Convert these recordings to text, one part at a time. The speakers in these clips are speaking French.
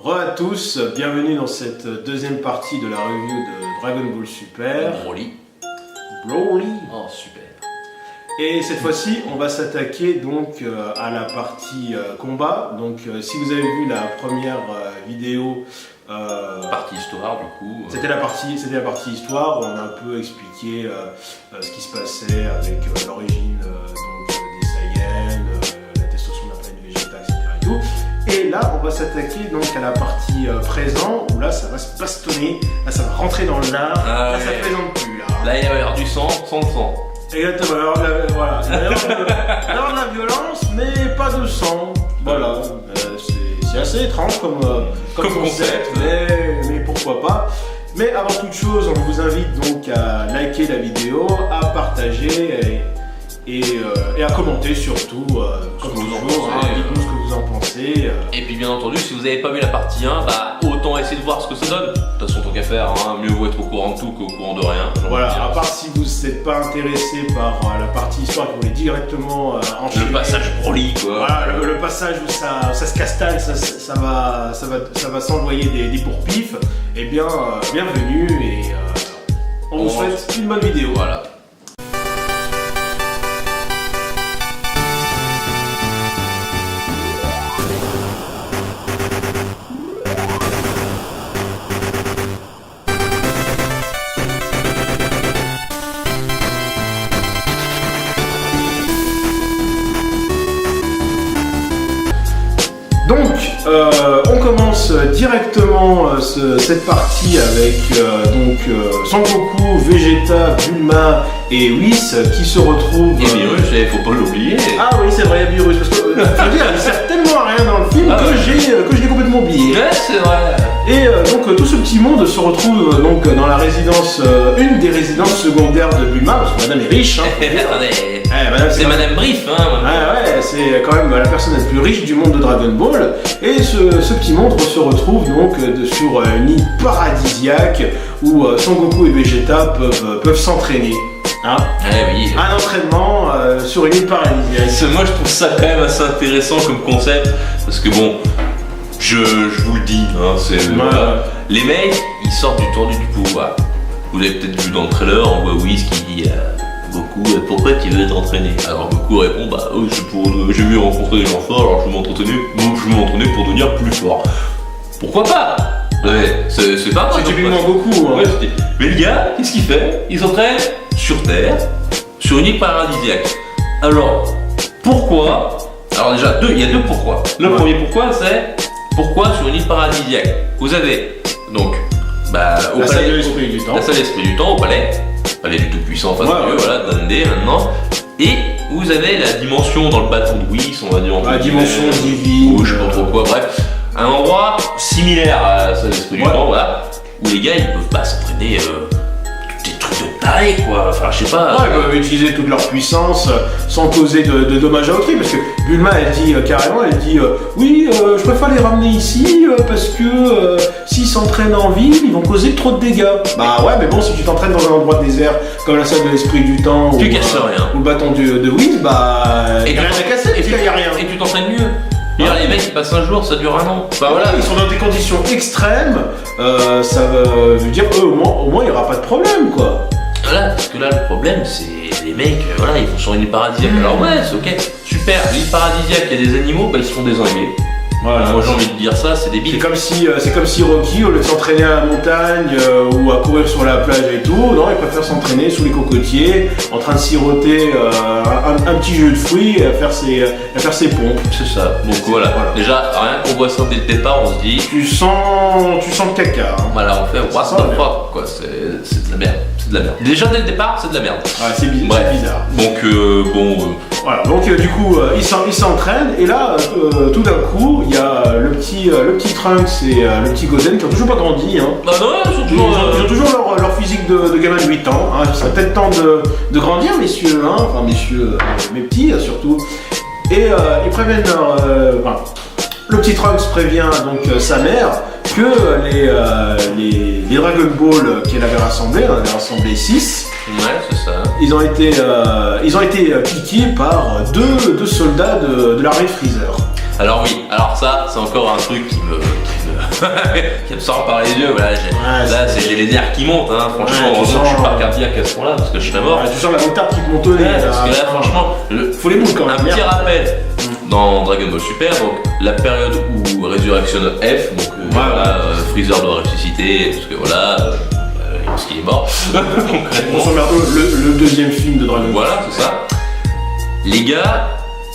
Re à tous, bienvenue dans cette deuxième partie de la review de Dragon Ball Super. Broly. Oh super. Et cette fois-ci, on va s'attaquer donc à la partie combat. Donc si vous avez vu la première vidéo, Partie histoire du coup. c'était la partie histoire. On a un peu expliqué ce qui se passait avec l'origine des Saiyans, la destruction de la planète Vegeta, etc. Et tout. Et là, on va s'attaquer donc à la partie présent, où là, ça va se bastonner, là, ça va rentrer dans l'art, Ah là, ouais. ça plaisante plus, là. Là il va y avoir du sang, sans le sang. Exactement, alors, voilà, il va y avoir de la violence, mais pas de sang, voilà, c'est assez étrange comme concept, mais pourquoi pas. Mais avant toute chose, on vous invite donc à liker la vidéo, à partager et à commenter surtout, comme toujours, hein, dites-nous ce que vous en pensez. Et puis bien entendu, si vous n'avez pas vu la partie 1, bah autant essayer de voir ce que ça donne. De toute façon, tant qu'à faire, hein, mieux vaut être au courant de tout qu'au courant de rien. Voilà, à part si vous n'êtes pas intéressé par la partie histoire, que vous voulez directement enchaîner. Le passage Broly quoi. Voilà, le passage où ça se castagne, ça va s'envoyer des pourpifs. Eh bien, bienvenue et on vous souhaite une bonne vidéo. Voilà. Donc, on commence directement cette partie avec Son Goku, Vegeta, Bulma et Whis qui se retrouvent. Et Virus, faut pas l'oublier. Ah oui, c'est vrai, il y a Virus, parce que faut dire, il sert tellement à rien dans le film que je l'ai complètement oublié. Ouais, c'est vrai. Et donc tout ce petit monde se retrouve donc dans la résidence, une des résidences secondaires de Bulma, parce que madame est riche. Hein, Attendez. madame, C'est Madame Brief, hein. Ouais, c'est quand même la personne la plus riche du monde de Dragon Ball. Et ce petit monde se retrouve donc sur une île paradisiaque où Son Goku et Vegeta peuvent s'entraîner. Hein, Oui. un entraînement sur une île paradisiaque. Moi je trouve ça quand même assez intéressant comme concept. Parce que bon, je vous le dis, hein, les mecs ils sortent du tour du pouvoir. Vous l'avez peut-être vu dans le trailer, on voit Whis qui dit Goku, pourquoi tu veux t'entraîner? Alors Goku répond j'ai mieux rencontré des gens forts, alors je vais m'entraîner pour devenir plus fort. Pourquoi pas? Ouais, c'est pas C'est typiquement Goku. Hein. Ouais, mais le gars, qu'est-ce qu'il fait? Il s'entraîne sur Terre, sur une île paradisiaque. Alors, pourquoi? Alors déjà, il y a deux pourquoi. Le premier pourquoi, c'est pourquoi sur une île paradisiaque? Vous avez donc au la salle palais, de l'esprit du temps. la salle de l'esprit du temps, au palais du tout-puissant en face de Dieu, voilà, Dundee maintenant. Et vous avez la dimension dans le bâton de Whis, on va dire. La dimension divine. Ou je sais pas trop quoi, bref. Un endroit similaire à la salle de l'esprit du temps, voilà. Où les gars, ils peuvent pas s'entraîner des trucs de taré, quoi. Enfin, je sais pas. Ouais, ils peuvent utiliser toute leur puissance sans causer de dommages à autrui, parce que Bulma elle dit carrément, oui, je préfère les ramener ici parce que s'ils s'entraînent en ville, ils vont causer trop de dégâts. Bah ouais, mais bon, si tu t'entraînes dans un endroit désert comme la salle de l'esprit du temps Tu casses rien. ou le bâton de Whis, il y a rien à casser, parce qu'il y a rien. Et tu t'entraînes mieux. Les mecs ils passent un jour, ça dure un an. Bah voilà, ils sont dans des conditions extrêmes, ça veut dire au moins il n'y aura pas de problème, quoi. Voilà, parce que là le problème c'est les mecs, voilà, ils vont sur une île paradisiaque. Alors ouais, c'est ok, super, l'île paradisiaque, il y a des animaux, ils se font désinguer. Voilà, moi j'ai envie de dire ça, c'est débile. C'est comme si Rocky, au lieu de s'entraîner à la montagne ou à courir sur la plage et tout, non, il préfère s'entraîner sous les cocotiers, en train de siroter un petit jus de fruits et à faire ses pompes. C'est ça, donc voilà. Déjà, rien qu'on voit ça dès le départ, on se dit. Tu sens le caca. Hein. Voilà, on fait what the fuck, quoi, c'est de la merde. C'est de la merde. Déjà dès le départ, c'est de la merde. Ouais, c'est bizarre. Donc, voilà, donc du coup, il s'entraîne et là, tout d'un coup, il y a le petit Trunks et le petit Goten qui ont toujours pas grandi. Hein. Bah non, ils ont toujours leur physique de gamin de 8 ans. Hein. Il serait peut-être temps de grandir, messieurs. Hein. Enfin, messieurs, mes petits surtout. Et ils préviennent le petit Trunks prévient donc sa mère que les Dragon Ball qu'elle avait rassemblés, on en avait rassemblé 6. Ouais, c'est ça. Ils ont été piqués par deux soldats de l'armée de Freezer. Alors oui, alors ça, c'est encore un truc qui me qui me sort par les yeux, voilà, là j'ai les nerfs qui montent, hein, franchement, tu heureusement sens, je suis pas cardiaque à ce point-là parce que je serais mort. Tu sens la moutarde qui te monte au nez. Parce que là, franchement, faut les boules quand même. Un petit rappel dans Dragon Ball Super, donc la période où résurrectionne F, donc voilà, Freezer doit ressusciter, parce que voilà, parce qu'il est mort. Concrètement. Le deuxième film de Dragon Ball. Voilà, c'est ça. Les gars,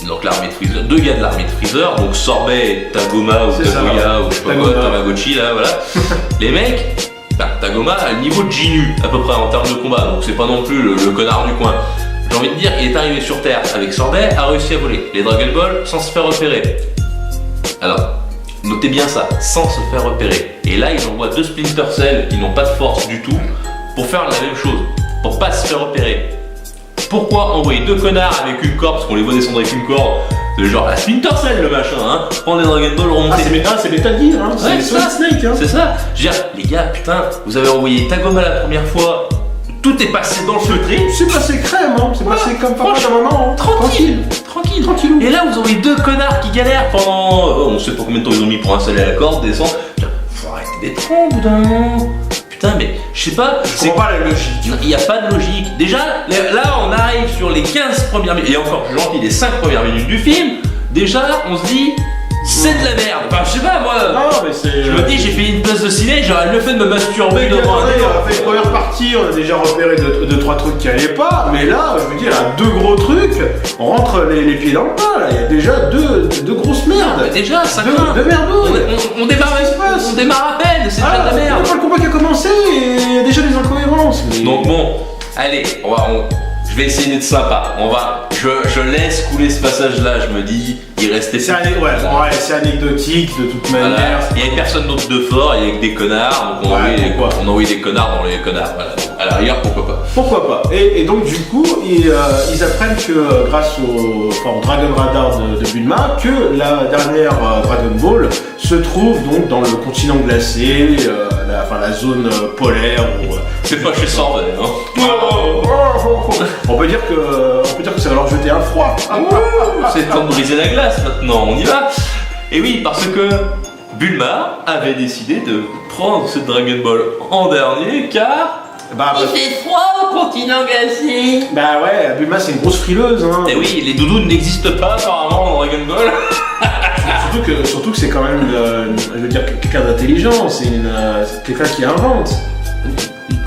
donc l'armée de Freezer, deux gars de l'armée de Freezer, donc Sorbet, Tagoma ou Tagoya ou je sais pas quoi, Tamagotchi là, voilà. Les mecs, Tagoma a le niveau de Jinnu à peu près en termes de combat, donc c'est pas non plus le connard du coin. J'ai envie de dire, il est arrivé sur Terre avec Sorbet, a réussi à voler les Dragon Ball sans se faire repérer. Alors, notez bien ça, sans se faire repérer. Et là, ils envoient deux Splinter Cell qui n'ont pas de force du tout pour faire la même chose, pour pas se faire repérer. Pourquoi envoyer deux connards avec une corde, parce qu'on les voit descendre avec une corde, de genre la Splinter Cell le machin, hein, prendre les Dragon Ball, remonter. C'est Metal Gear, hein, ouais, c'est Solid Snake, hein. C'est ça. Je veux dire, les gars, putain, vous avez envoyé Tagoma la première fois. Tout est passé dans le feutré. C'est passé crème, hein. C'est passé comme papa d'un moment. Hein. Tranquille. Et là, vous envoyez deux connards qui galèrent pendant. On sait pas combien de temps ils ont mis pour installer la corde, descendre. Faut arrêter d'être con au bout d'un moment. Putain, mais je sais pas. C'est pas la logique. Il n'y a pas de logique. Déjà, là, on arrive sur les 15 premières minutes. Et encore plus gentil, les 5 premières minutes du film. Déjà, on se dit. C'est de la merde. Enfin, je sais pas, moi. Non, mais c'est. Je me dis, j'ai payé une place de ciné, j'aurais le fait de me masturber devant un écran. On a fait une première partie, on a déjà repéré deux trois trucs qui allaient pas, mais là, je veux dire, il y a deux gros trucs, on rentre les pieds dans le plat, là, il y a déjà deux grosses merdes. Déjà, ça craint. Deux merdos. On démarre à peine, c'est déjà de la merde. C'est pas le combat qui a commencé et il y a déjà des incohérences. Mais... Donc bon, allez, je vais essayer d'être sympa. Je laisse couler ce passage-là. Je me dis, il restait. C'est anecdotique de toute manière. Voilà. Il n'y avait personne d'autre de fort. Il y avait que des connards. Donc on envoyait des connards dans les connards. Voilà. Donc, à l'arrière, pourquoi pas. Pourquoi pas. Et donc du coup, ils apprennent que grâce au Dragon Radar de Bulma, que la dernière Dragon Ball se trouve donc dans le continent glacé, la zone polaire. C'est pas chez Sorbet, hein. On peut dire que ça va leur jeter un froid. C'est temps de briser la glace maintenant, on y va. Et oui, parce que Bulma avait décidé de prendre ce Dragon Ball en dernier car... il fait froid au continent glacé. Bah ouais, Bulma c'est une grosse frileuse, hein. Et oui, les doudous n'existent pas apparemment dans Dragon Ball. surtout que c'est quand même, je veux dire, quelqu'un d'intelligent, c'est quelqu'un qui invente.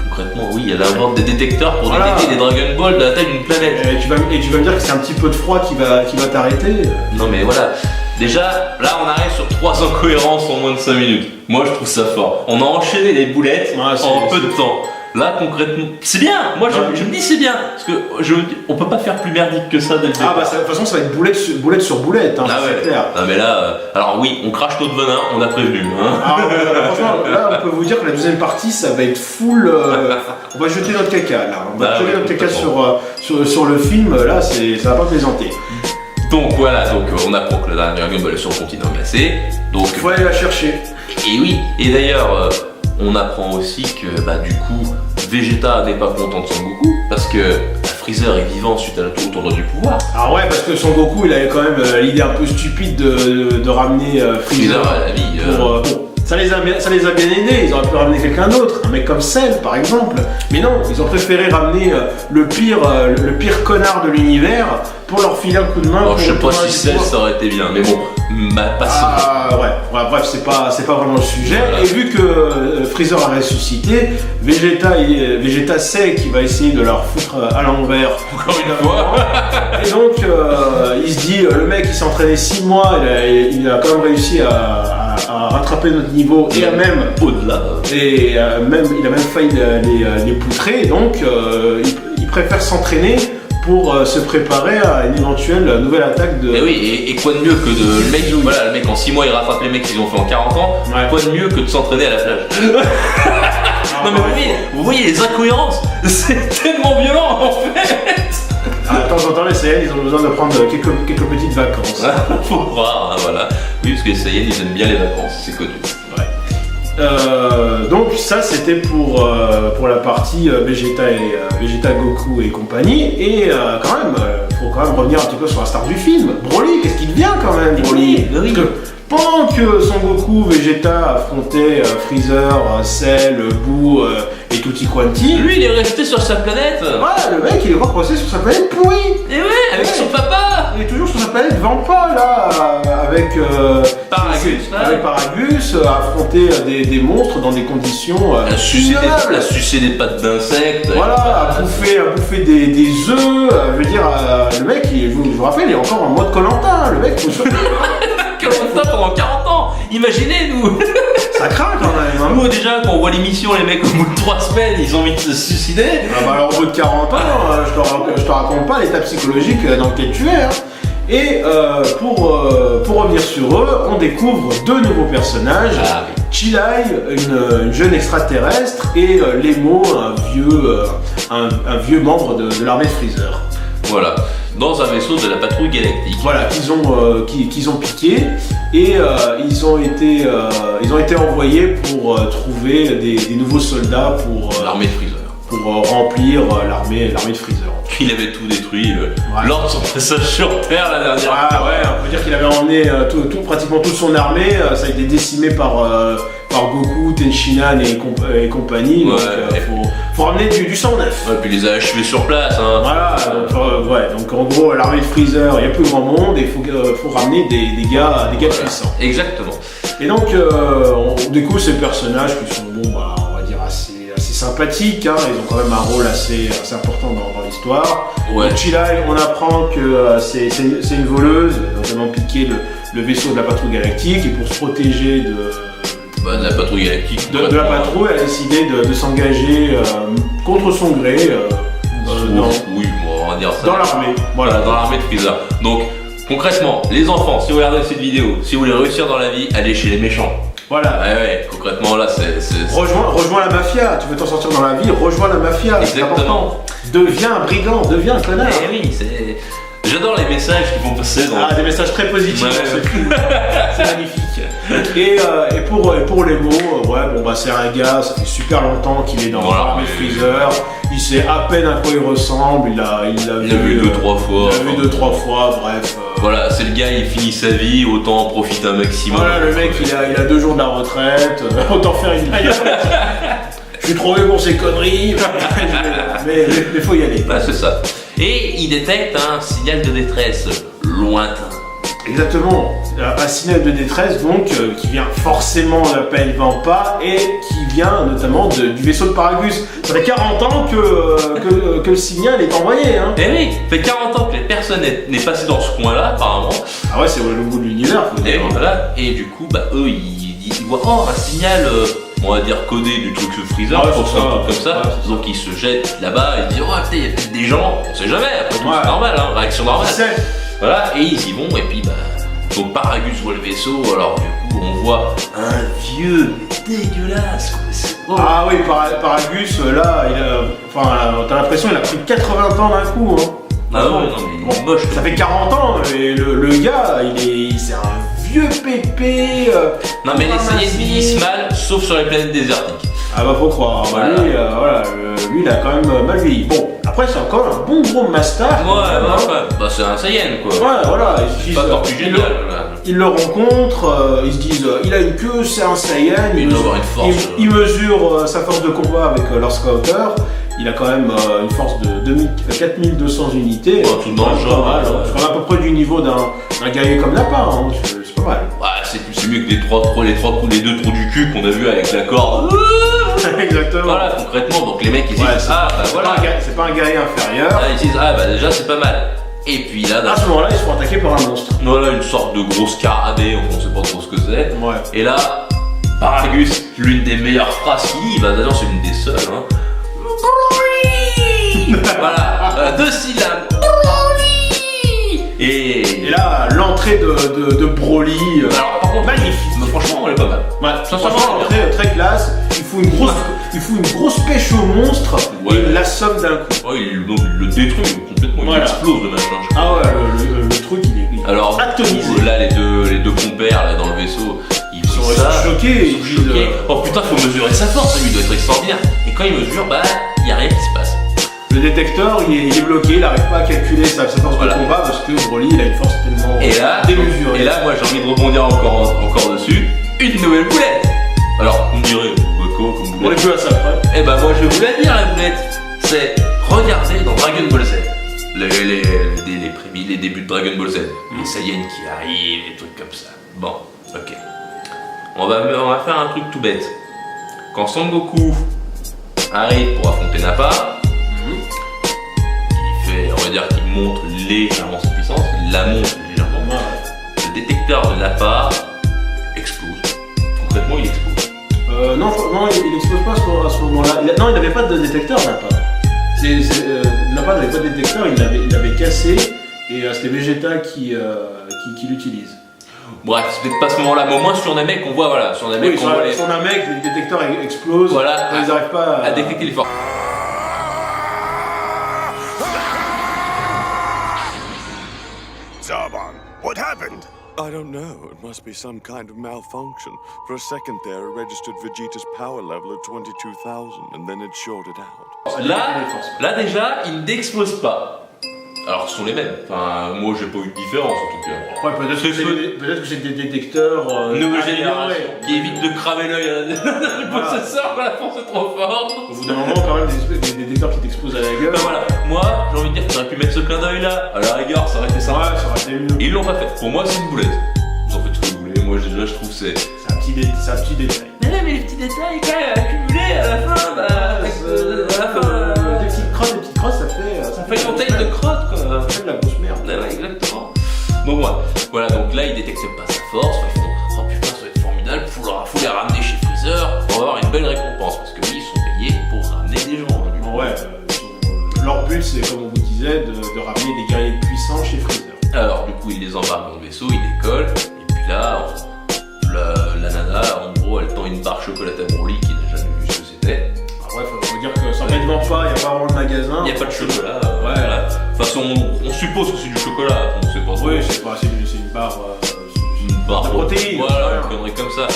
Concrètement, oui, elle invente des détecteurs pour détecter des Dragon Ball de la taille d'une planète. Et tu vas me dire que c'est un petit peu de froid qui va t'arrêter. Non mais voilà, déjà, là on arrive sur 3 incohérences en moins de 5 minutes. Moi je trouve ça fort. On a enchaîné les boulettes en peu de temps. Là concrètement, c'est bien. Moi je me dis c'est bien parce que on peut pas faire plus merdique que ça dès le départ. Ah bah de toute façon ça va être boulette sur boulette, hein, c'est clair. Non mais là, alors oui, on crache notre venin, on a prévenu. Hein. Franchement, là on peut vous dire que la deuxième partie ça va être full. On va jeter notre caca là. On va jeter notre caca sur le film. Là ça va pas plaisanter. Donc voilà, on apprend que la Dragon Ball est sur le continent glacé. Donc faut aller la chercher. Et oui, et d'ailleurs. On apprend aussi que du coup Vegeta n'est pas content de Son Goku parce que Freezer est vivant suite à la tour du pouvoir. Ah ouais, parce que Son Goku il avait quand même l'idée un peu stupide de ramener Freezer à la vie. Ça les a bien aidés, ils auraient pu ramener quelqu'un d'autre, un mec comme Cell par exemple. Mais non, ils ont préféré ramener le pire connard de l'univers pour leur filer un coup de main. Alors, je sais pas si Cell ça aurait été bien, mais bon, pas si. Bref, c'est pas vraiment le sujet. Voilà. Et vu que Freezer a ressuscité, Vegeta sait qu'il va essayer de leur foutre à l'envers encore une fois. Et donc il se dit, le mec il s'est entraîné 6 mois, il a quand même réussi à rattraper notre niveau et même au-delà. Et il a même failli les poutrer, donc il préfère s'entraîner pour se préparer à une éventuelle nouvelle attaque de... Et oui, et quoi de mieux que de... Le mec en 6 mois il rattrape les mecs qu'ils ont fait en 40 ans, quoi de mieux que de s'entraîner à la plage. Non mais vous voyez les incohérences, c'est tellement violent en fait. De temps en temps les Saiyans ils ont besoin de prendre quelques petites vacances. Faut croire, hein, voilà. Oui, parce que les Saiyans ils aiment bien les vacances, c'est connu. Donc ça c'était pour la partie Vegeta, Goku et compagnie. Et faut quand même revenir un petit peu sur la star du film. Broly, qu'est-ce qu'il devient quand même, Broly? pendant que Son Goku Vegeta affrontait Freezer, Cell, Boo et Tutti Quanti, Lui, il est resté sur sa planète. voilà, le mec il est reposé sur sa planète pourrie. Et ouais, avec son papa. Il est toujours sur sa planète Vampa là, avec Paragus, là. avec Paragus, affronter des monstres dans des conditions À sucer ignorables. des pattes d'insectes. Voilà, à bouffer des œufs, je veux dire, le mec, je vous rappelle, il est encore en mode Koh-Lanta, le mec, faut surtout... Koh-Lanta pendant 40 ans. Imaginez, nous. Ça craint quand même, hein. Nous, déjà, quand on voit l'émission, les mecs, au bout de 3 semaines, ils ont envie de se suicider. Ah bah alors au bout de 40 ans, je te raconte pas l'état psychologique dans lequel tu es, hein. Et pour revenir sur eux, on découvre 2 nouveaux personnages. Ah oui. Chilai, une jeune extraterrestre, et Lemo, un vieux membre de l'armée de Freezer. Voilà. Dans un vaisseau de la patrouille galactique. Voilà, qu'ils ont piqué, et ils ont été envoyés pour trouver des nouveaux soldats pour L'armée de Freezer. remplir l'armée de Freezer. Il avait tout détruit Ouais. lors de son passage sur Terre la dernière Ah fois. ouais, on peut dire qu'il avait emmené pratiquement toute son armée, ça a été décimé par Goku, Tenshinhan et compagnie, donc Ouais. faut ramener du sang neuf. Ouais, puis il les a achevés sur place. Hein. Voilà, donc en gros l'armée de Freezer, il n'y a plus grand monde et il faut ramener des gars puissants. Exactement. Et donc on découvre ces personnages qui sont on va dire assez sympathiques, hein. Ils ont quand même un rôle assez important dans l'histoire. Ouais. Donc Chilai, on apprend que c'est une voleuse, notamment piqué le vaisseau de la patrouille galactique, et pour se protéger de La patrouille galactique. la patrouille, elle a décidé de s'engager contre son gré Oui, bon, on va dire ça. dans l'armée. Voilà, dans l'armée de Freezer. Donc, concrètement, les enfants, si vous regardez cette vidéo, si vous voulez réussir dans la vie, allez chez les méchants. Voilà. Ouais, concrètement, là, c'est... Rejoins la mafia, tu veux t'en sortir dans la vie, rejoins la mafia. c'est important. Exactement. Deviens un brigand, deviens un connard. Eh oui, c'est... J'adore les messages qui vont passer dans... Ah, des messages très positifs, Ouais. c'est cool. C'est magnifique. Et pour les mots, c'est un gars, ça fait super longtemps qu'il est dans Voilà. l'armée de Freezer. Il sait à peine à quoi il ressemble, il l'a vu 2-3 fois. Il l'a vu 2-3 fois, bref. Voilà, c'est le gars, il finit sa vie, autant en profiter un maximum. Voilà, le mec, il a 2 jours de la retraite, autant faire une carrière. Je suis trop vieux pour ces conneries, mais faut y aller. Bah, c'est ça. Et il détecte un signal de détresse lointain. Exactement, un signal de détresse donc qui vient forcément de la planète Vampa et qui vient notamment du vaisseau de Paragus. Ça fait 40 ans que le signal est envoyé, hein. Eh oui, ça fait 40 ans que personne n'est passé dans ce coin-là, apparemment. Ah ouais, c'est le bout de l'univers, faut Et dire. voilà, et du coup, eux, ils voient un signal, on va dire codé du truc de Freezer, Ouais, pour c'est un ça. truc comme ça. Ouais, c'est Donc ils se jettent là-bas, ils disent, oh putain, il y a peut-être des gens, on sait jamais, après tout, Ouais. c'est normal, hein, réaction normale. C'est- Voilà, et ils y vont, et puis donc Paragus voit le vaisseau, alors du coup, on voit un vieux dégueulasse, quoi. Ah oui, Paragus, là, t'as l'impression qu'il a pris 80 ans d'un coup, hein. Ah ouais, non, mais il est moche. Ça fait 40 ans, et le gars, c'est un vieux pépé. Non mais les ramassé. vieillissent mal, sauf sur les planètes désertiques. Ah bah faut croire, Voilà. Lui il a quand même mal vieilli. Bon, après c'est encore un bon gros master. Bah c'est un Saiyan quoi. Ouais, voilà, ils se disent, Pas tortue géniale, voilà. ils le rencontrent, ils se disent, il a une queue, c'est un Saiyan. Il doit avoir une force. Il mesure sa force de combat avec leur scouter. Il a quand même une force de 4200 unités. Ouais, tout dans le genre, Pas mal, hein. ouais. C'est quand même à peu près du niveau d'un guerrier comme Lapin, hein. C'est pas mal. Ouais, c'est mieux que les deux trous du cul qu'on a vu avec la corde. Exactement. Voilà, concrètement, donc les mecs ils disent Ouais, c'est voilà. c'est pas un guerrier inférieur. Ah, ils disent déjà c'est pas mal. Et puis là, À ce moment-là, ils se font attaquer par un monstre. voilà une sorte de gros scarabée, on sait pas trop ce que c'est. Ouais. Et là, Paragus, l'une des meilleures phrases qu'il dit, d'ailleurs c'est une des seules. Hein. Voilà, 2 syllabes. Et là, l'entrée de Broly, Alors par contre, magnifique. mais franchement, elle est pas mal. Ouais, Sincèrement, franchement, c'est l'entrée très classe. Il fout une grosse pêche au monstre Ouais. et il l'assomme d'un coup. Ouais, il le détruit complètement, Voilà. il explose le machin. Ah ouais, le truc il est Alors, atomisé. là, les deux compères là, dans le vaisseau, ils sont font ça, choqués, ils sont ils disent, choqués. Oh putain, faut mesurer sa force, lui, il doit être extraordinaire. Et quand il mesure, y a rien qui se passe. le détecteur il est bloqué, il n'arrive pas à calculer sa force de combat parce que Broly il a une force tellement démesurée. Et là, moi j'ai envie de rebondir encore dessus. Une nouvelle boulette. Alors, vous me direz, comme boulette. On est plus à ça après. Eh ben, moi je vais vous la dire, la boulette. C'est regarder dans Dragon Ball Z. Les débuts de Dragon Ball Z. Les Saiyans qui arrivent, des trucs comme ça. Bon, ok. On va faire un truc tout bête. Quand Son Goku arrive pour affronter Nappa, on va dire qu'il montre légèrement sa puissance, il la montre légèrement. Le détecteur de Nappa explose. Concrètement, il explose. Non, il n'explose pas à ce moment-là. Non, il n'avait pas de détecteur, Nappa. Nappa n'avait pas de détecteur, il l'avait cassé et c'était Vegeta qui l'utilise. Bref, c'est peut-être pas ce moment-là, mais au moins sur Namek, on voit, voilà, sur Namek, sur Namek, les détecteurs explosent, voilà, ils n'arrivent pas à détecter les forces. Zarbon, what happened? I don't know. It must be some kind of malfunction. For a second there, it registered Vegeta's power level at 22,000, and then it shorted out. Là déjà, il n'explose pas. Alors ce sont les mêmes. Enfin, moi j'ai pas eu de différence en tout cas. Après, peut-être que c'est des détecteurs nouvelle génération qui évitent de cramer l'œil du processeur quand la force est trop forte. Au bout d'un moment, quand même, des détecteurs qui t'explosent à la gueule. Ben voilà, moi j'ai envie de dire qu'ils auraient pu mettre ce clin d'œil là. À la rigueur, ça aurait été sympa. Ouais, ça aurait été mieux. Ils l'ont pas fait. Pour moi, c'est une boulette. Vous en faites ce que vous voulez. Moi déjà, je trouve que c'est un petit détail. Mais les petits détails quand même accumulés à la fin, des petites crosses, ça fait une montagne de crottes quoi. Ça fait de la grosse merde. Ouais, exactement. Bon voilà, donc là ils détectent pas sa force, ils font oh putain ça va être formidable, faut les ramener chez Freezer, on va avoir une belle récompense parce que oui ils sont payés pour ramener des gens. Ouais, leur but c'est comme on vous disait de ramener des guerriers puissants chez Freezer. Alors du coup ils les embarquent dans le vaisseau, ils décollent, et puis là la nana en gros elle tend une barre chocolatée à Broly qui n'a jamais vu ce que c'était. Ouais, faut dire que ça ne vend pas, il n'y a pas vraiment de magasin. Il n'y a pas de chocolat. Voilà. De toute façon, on suppose que c'est du chocolat, on sait pas trop. Oui, c'est une barre. Une barre de protéines. Voilà, une connerie comme ça.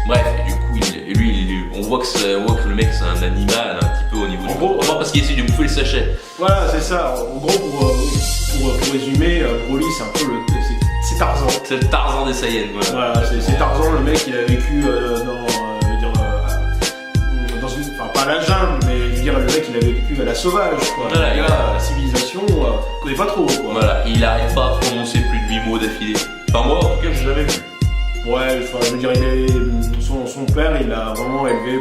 Bref, et du coup, lui, on voit que le mec c'est un animal un petit peu au niveau du gros. Parce qu'il essaie de bouffer le sachet. Voilà, c'est ça. En gros, pour résumer, Broly, c'est un peu c'est Tarzan. C'est le Tarzan des Saiyans. Voilà, c'est Tarzan, le mec, il a vécu pas à la jungle, mais je veux dire, le mec il a vécu à la sauvage, quoi. Voilà, la civilisation, connaît pas trop, quoi. Voilà, il arrête pas de prononcer plus de 8 mots d'affilée. Enfin, moi, en tout cas, j'ai jamais vu. Ouais, je veux dire, son père, il l'a vraiment élevé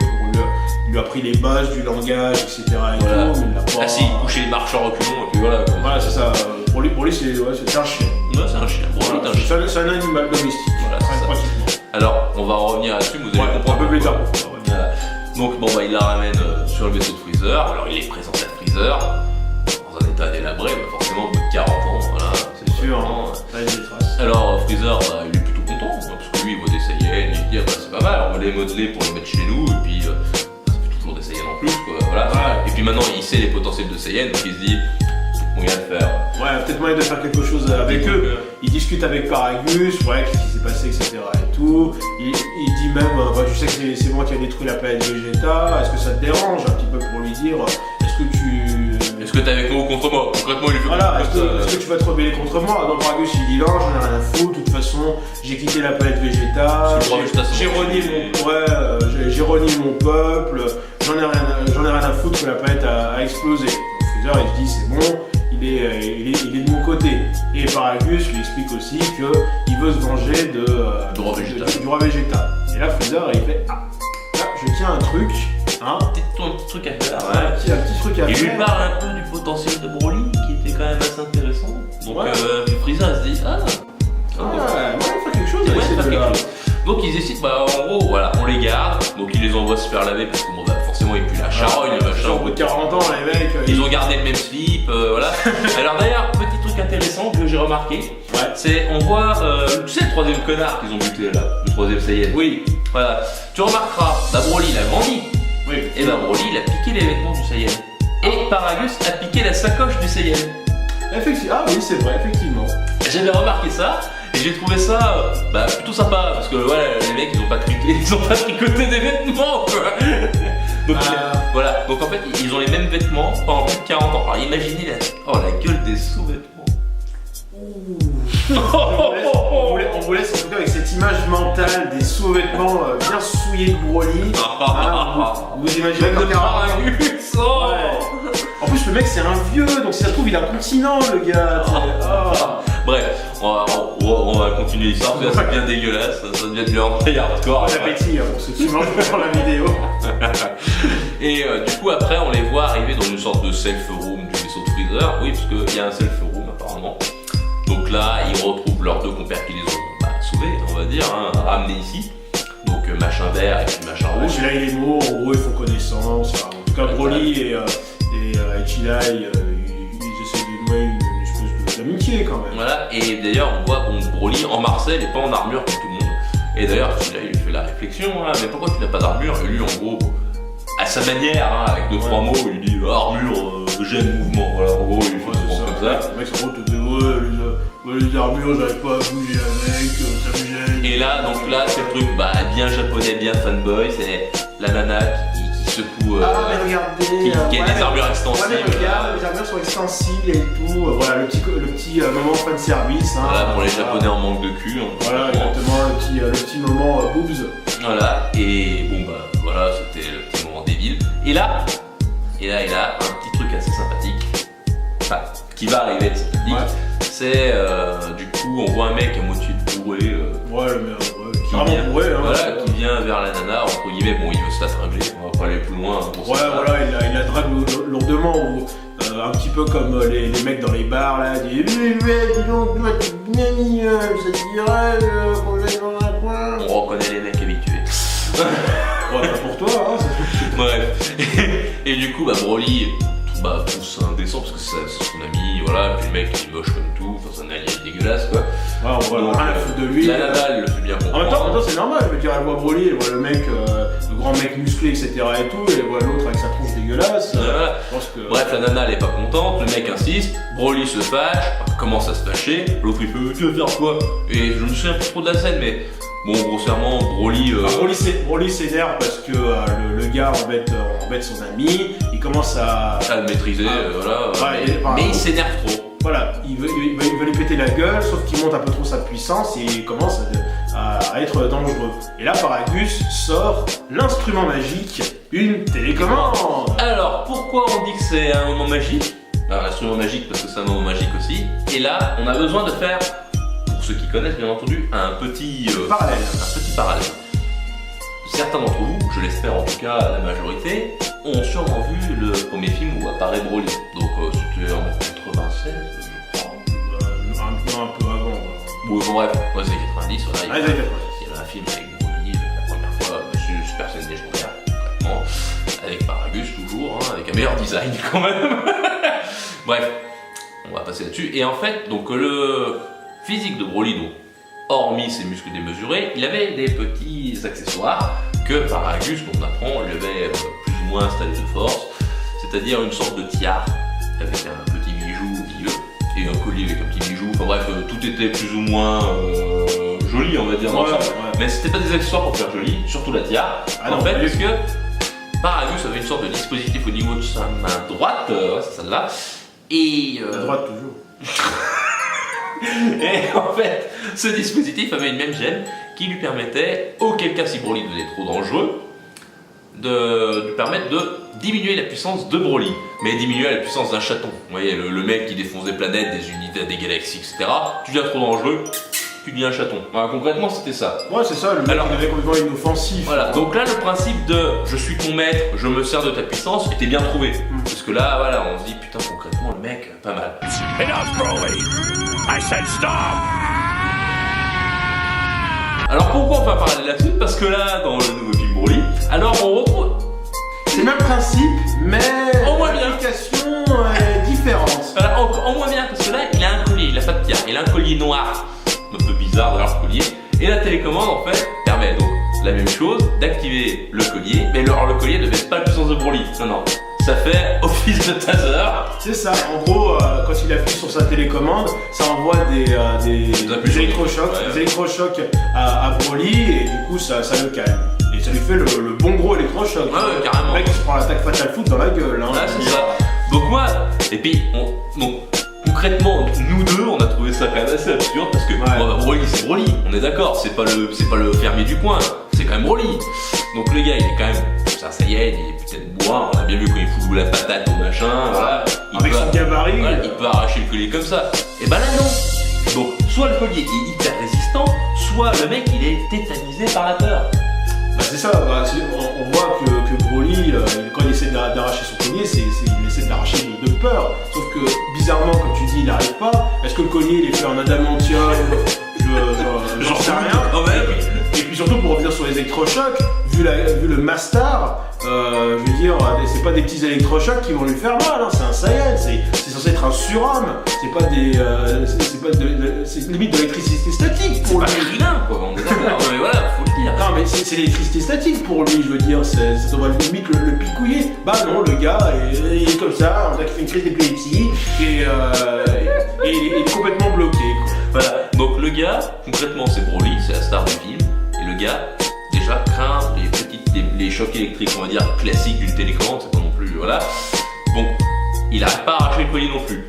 il lui a appris les bases du langage, etc. Et voilà. tout, mais il l'a pas... Ah si, il couchait les marches en reculant, et puis voilà. Voilà, c'est ça. Pour lui c'est un chien. Ouais, c'est un chien. Voilà, c'est un animal domestique. Voilà, pratiquement. Alors, on va revenir là-dessus, vous allez comprendre. Un peu plus tard. Donc il la ramène sur le vaisseau de Freezer, alors il est présenté à Freezer, dans un état délabré, forcément au bout de 40 ans, voilà. C'est sûr, ça a des traces. Alors Freezer, il est plutôt content, parce que lui il voit des Saiyans, il se dit c'est pas mal, on va les modeler pour les mettre chez nous, et puis ça fait toujours des Saiyans en plus, quoi, voilà. Ouais. Et puis maintenant il sait les potentiels de Saiyans, donc il se dit, moyen de faire. Ouais, peut-être moyen de faire quelque chose avec eux. Il discute avec Paragus, ouais, qu'est-ce qui s'est passé, etc. et tout. Il dit même, je sais que c'est moi qui ai détruit la planète Vegeta, est-ce que ça te dérange un petit peu pour lui dire, est-ce que t'es avec moi ou contre moi? Concrètement, il lui fait voilà, est-ce que tu vas te rebeller contre moi? Non, Paragus il dit non, j'en ai rien à foutre, de toute façon, j'ai quitté la planète Vegeta, j'ai renié mon peuple, j'en ai rien à foutre que la planète a explosé. Donc Freezer il se dit c'est bon. Il est de mon côté. Et Paragus lui explique aussi qu'il veut se venger du roi Vegeta. Et là, Freezer, il fait là, je tiens un truc. Un petit truc à faire. Ouais. Un petit truc à faire. Il lui parle un peu du potentiel de Broly, qui était quand même assez intéressant. Donc Freezer se dit il faut faire quelque chose. Donc ils décident, en gros, voilà, on les garde. Donc ils les envoient se faire laver parce que forcément ils puent la charogne, le machin. Au bout de 40 ans, les mecs. Ils ont gardé le même slip, voilà. Alors d'ailleurs, petit truc intéressant que j'ai remarqué, c'est on voit, tu sais le troisième connard qu'ils ont buté là, le troisième Saiyan. Oui. Voilà. Tu remarqueras, Broly il a grandi. Oui. Et Broly il a piqué les vêtements du Saiyan. Et Paragus a piqué la sacoche du Saiyan. Effectivement. Ah oui, c'est vrai, effectivement. J'avais remarqué ça. Et j'ai trouvé ça plutôt sympa parce que les mecs ils ont pas tricoté des vêtements quoi. Donc Voilà, donc en fait, ils ont les mêmes vêtements pendant plus de 40 ans. Alors imaginez la gueule des sous-vêtements. On vous laisse en tout cas avec cette image mentale des sous-vêtements bien souillés de Broly. Vous imaginez Même de 40 ans. Paragus. Ouais. En plus, le mec c'est un vieux, donc si ça se trouve il a un continent, le gars. Bref, on va continuer l'histoire parce que là, c'est bien dégueulasse, ça devient du hentai hardcore. Bon appétit pour ceux qui mangent pendant la vidéo. Et du coup, après, on les voit arriver dans une sorte de self-room du vaisseau de Freezer. Oui, parce qu'il y a un self-room apparemment. Donc là, ils retrouvent leurs deux compères qui les ont sauvés, on va dire, ramenés ici. Donc machin vert et puis machin rouge. Là, il est mort, en gros, ils font connaissance. En tout cas, Broly et Chila, ils essaient de nouer une espèce d'amitié quand même. Voilà, et d'ailleurs, on voit Broly en Marcel et pas en armure comme tout le monde. Et d'ailleurs, Chila, il lui fait la réflexion, mais pourquoi tu n'as pas d'armure? Et lui, en gros, à sa manière, avec 2-3 mots, il lui dit armure, j'aime mouvement. Voilà, en gros, il fait comme ça. Le mec, en gros, te dit les armures, j'arrive pas à bouger avec, ça me gêne. Et là, donc là, c'est le truc bien japonais, bien fanboy, c'est la nana qui secoue. Mais regardez, qui a des armures extensibles. Ouais, mais regarde, les armures sont extensibles et tout. Voilà, le petit moment fan service. Voilà, pour les japonais en manque de cul. Voilà, exactement, le petit moment boobs. Voilà, et bon, voilà, c'était le petit moment débile. Et là, un petit truc assez sympathique, enfin, qui va arriver de sympathique, c'est du coup, on voit un mec à moitié bourré. Qui vient vers la nana, entre guillemets, bon, il veut se la tringler, on va pas aller plus loin. Il la drague lourdement, un petit peu comme les mecs dans les bars, là, ils disent dis donc, toi, t'es bien mignon, ça te dirait qu'on aille dans un coin. On reconnaît les mecs habitués. Pas pour toi, hein. Bref. Et du coup, Broly pousse indécent parce que c'est son ami, voilà, puis le mec il est moche comme tout, enfin c'est un alien dégueulasse quoi. Ouais, on voit rien à foutre de lui. La nana elle le fait bien comprendre. En même temps c'est normal, je veux dire, elle voit Broly, elle voit le mec, le grand mec musclé, etc. et tout, et elle voit l'autre avec sa tronche dégueulasse. Voilà. Bref, la nana elle est pas contente, le mec insiste, Broly se fâche, commence à se fâcher, l'autre il fait tu veux faire quoi? Et je me souviens plus trop de la scène, mais bon, grossièrement, Broly. Broly s'énerve parce que le gars embête son ami, il commence à le maîtriser, voilà. Mais il s'énerve trop. Voilà, il veut lui péter la gueule, sauf qu'il monte un peu trop sa puissance et il commence à être dangereux. Et là, Paragus sort l'instrument magique, une télécommande. Alors, pourquoi on dit que c'est un moment magique? Alors, l'instrument magique parce que c'est un moment magique aussi. Et là, on a besoin de faire, pour ceux qui connaissent bien entendu, un petit parallèle. Certains d'entre vous, je l'espère en tout cas la majorité, ont sûrement vu le premier film où apparaît Broly. Donc c'était en 96, je crois. Un peu avant. Bon, bref, c'est 90, voilà, il y avait un film avec Broly, la première fois, Super Saiyan légendaire, concrètement, avec Paragus toujours, avec un meilleur design quand même. Bref, on va passer là-dessus. Et en fait, donc le physique de Broly, donc, hormis ses muscles démesurés, il avait des petits accessoires que Paragus, qu'on apprend, lui avait plus ou moins installé de force, c'est-à-dire une sorte de tiare avec un petit bijou au milieu et un collier avec un petit bijou. Enfin bref, tout était plus ou moins joli, on va dire. Mais c'était pas des accessoires pour faire joli, surtout la tiare. En fait, parce que Paragus avait une sorte de dispositif au niveau de sa main droite, c'est celle-là, et la droite toujours. Et en fait, ce dispositif avait une même gemme qui lui permettait, auquel cas si Broly devenait trop dangereux, de lui permettre de diminuer la puissance de Broly, mais diminuer la puissance d'un chaton. Vous voyez, le mec qui défonce des planètes, des unités, des galaxies, etc. Tu deviens trop dangereux, tu deviens un chaton. Voilà, concrètement, c'était ça. Ouais, c'est ça, le mec devait complètement inoffensif. Voilà, donc là, le principe de je suis ton maître, je me sers de ta puissance était bien trouvé. Parce que là, voilà, on se dit putain, concrètement, le mec, pas mal. Enough, Broly! I said stop! Alors pourquoi on va parler là-dessus? Parce que là, dans le nouveau film Broly, alors on retrouve... C'est le même principe, mais en moins bien. l'application est différente. Voilà, en moins bien, parce que là, il a un collier, il a pas de pierre, il a un collier noir, un peu bizarre d'ailleurs le collier, et la télécommande en fait permet donc la même chose, d'activer le collier, mais alors le collier ne baisse pas la puissance de Broly, non. Ça fait office de taser. C'est ça, en gros, quand il appuie sur sa télécommande, ça envoie des électrochocs à Broly et du coup ça le calme. Et ça lui fait le bon gros électrochoc. Ouais, carrément. Le mec qui se prend l'attaque Fatal Foot dans la gueule. Hein, c'est ça. Donc moi, et puis concrètement, nous deux, on a trouvé ça quand même assez absurde parce que Broly, c'est Broly, on est d'accord, c'est pas le fermier du coin, c'est quand même Broly. Donc le gars, il est quand même, ça y est, il est peut-être bourrin, on a bien vu quand il fout la patate au machin, voilà. Avec son gabarit. Voilà, il peut arracher le collier comme ça. Et bah là non. Donc soit le collier est hyper résistant, soit le mec il est tétanisé par la peur. Bah c'est ça, on voit que Broly, quand il essaie d'arracher son collier, il essaie de l'arracher de peur. Sauf que bizarrement, comme tu dis, il n'arrive pas. Est-ce que le collier il est fait en adamantium? J'en sais rien. Et puis surtout pour revenir sur les électrochocs, vu le Mastar, je veux dire, c'est pas des petits électrochocs qui vont lui faire mal, hein. C'est un Saiyan, c'est censé être un surhomme, c'est limite de l'électricité statique pour lui. C'est pas vilain quoi, on est d'accord, mais voilà, faut le dire. Non mais c'est l'électricité statique pour lui, je veux dire, ça doit limite le picouiller. Bah non, le gars il est comme ça, on dirait qu'il fait une crise d'épilepsie et il est complètement bloqué quoi. Voilà, donc le gars, concrètement c'est Broly, c'est la star du film, et le gars déjà craint les chocs électriques, on va dire, classiques d'une télécommande, c'est pas non plus, voilà. Donc, il n'arrive pas à arracher le collier non plus.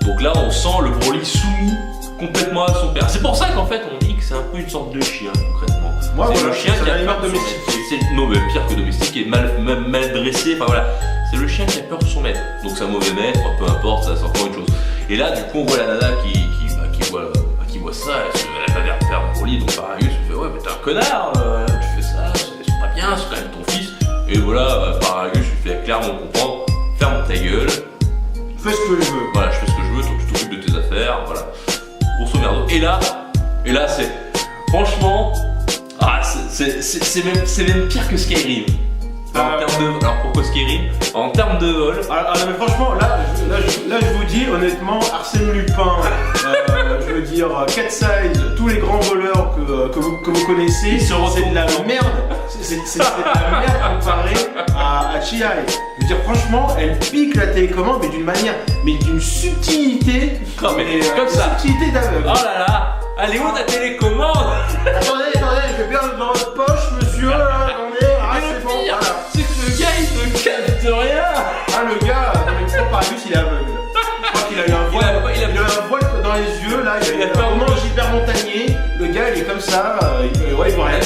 Donc là, on sent le Broly soumis complètement à son père. C'est pour ça qu'en fait, on dit que c'est un peu une sorte de chien, concrètement. C'est le chien qui a peur domestiqué. Non, mais pire que domestiqué, mal dressé, enfin voilà. C'est le chien qui a peur de son maître. Donc c'est un mauvais maître, peu importe, ça c'est encore une chose. Et là, du coup, on voit la nana qui voit ça, elle va vers le père Broly, donc Paragus, elle fait ouais, mais t'es un connard, tu fais ça, c'est pas bien, c'est quand même ton fils. Et voilà, Paragus lui fait clairement comprendre, ferme ta gueule. Fais ce que je veux. Voilà, je fais ce que je veux, toi tu t'occupes de tes affaires, voilà. Grosso merdo. Et là c'est. Franchement, c'est même pire que Skyrim. Alors pourquoi Skyrim? En termes de vol. Mais franchement, là je vous dis honnêtement, Arsène Lupin, je veux dire, Cat Size, tous les grands voleurs que vous connaissez, c'est de la merde. C'est de la merde comparé à Chihai. Je veux dire, franchement, elle pique la télécommande, mais d'une manière, mais d'une subtilité. Non, mais comme ça. Subtilité d'aveugle. Oh là là, allez où ta télécommande? Attendez, je vais bien dans votre poche, monsieur. Attendez, c'est bon. Voilà. C'est que le gars il ne capte rien. Le gars, Paragus il est aveugle. Je crois qu'il a eu un voile. Il a eu un voile dans les yeux, là, il a un moment hyper montagnier. Le gars il est comme ça, il voit rien.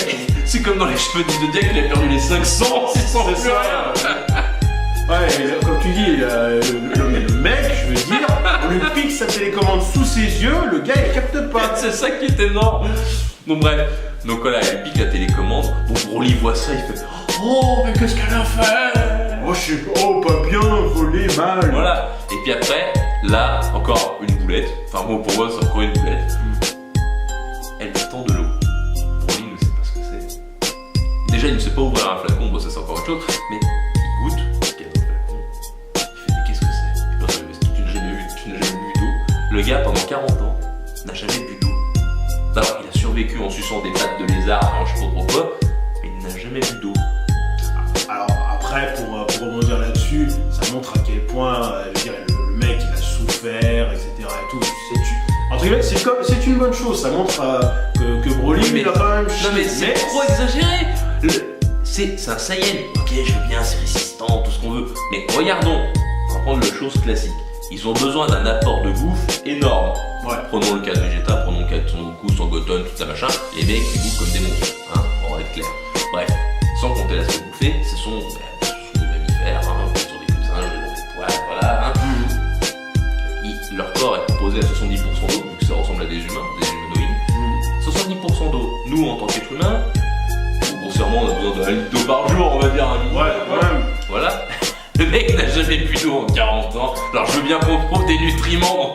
C'est comme dans les cheveux du Zodiac, il a perdu les 500, 600 plus rien. Ouais, comme tu dis, le mec, je veux dire, on lui pique sa télécommande sous ses yeux, le gars il capte pas. C'est ça qui est énorme. Donc bref, donc voilà, il pique la télécommande. Bon, Broly voit ça, il fait oh, mais qu'est-ce qu'elle a fait? Pas bien, volé, mal. Voilà, et puis après, là, encore une boulette. Enfin, moi pour moi, c'est encore une boulette. Elle lui tend de l'eau. Broly ne sait pas ce que c'est. Déjà, il ne sait pas ouvrir un flacon, bon, ça c'est encore autre chose, mais il goûte ce qu'il y a dans le flacon. Il fait, mais qu'est-ce que c'est? Parce que tu n'as jamais bu d'eau. Le gars, pendant 40 ans, n'a jamais bu d'eau. Alors, il a survécu en suçant des pattes de lézard, je sais pas trop quoi, mais il n'a jamais bu d'eau. Alors, après, pour rebondir là-dessus, ça montre à quel point je veux dire, le mec il a souffert, etc. et tout. Entre guillemets, c'est une bonne chose, ça montre que Broly il a quand même chié. Non mais c'est trop exagéré. C'est un Saiyan, ok je veux bien, c'est résistant, tout ce qu'on veut. Mais regardons, on va prendre le chose classique. Ils ont besoin d'un apport de bouffe énorme. Ouais. Prenons le cas de Vegeta, prenons le cas de Son Goku, Son Goten, tout ça machin. Les mecs ils bouffent comme des monstres, hein, on va être clair. Bref, sans compter l'aspect bouffé, ce sont des mammifères, hein, ce sont des singes, des poils, voilà. Hein. Leur corps est composé à 70% d'eau, vu que ça ressemble à des humains, des humanoïdes. 70% d'eau. Nous, en tant qu'être humain, grossièrement, on a besoin d'un litre d'eau par jour, on va dire. Voilà. Le mec n'a jamais bu d'eau en 40 ans. Alors, je veux bien qu'on trouve des nutriments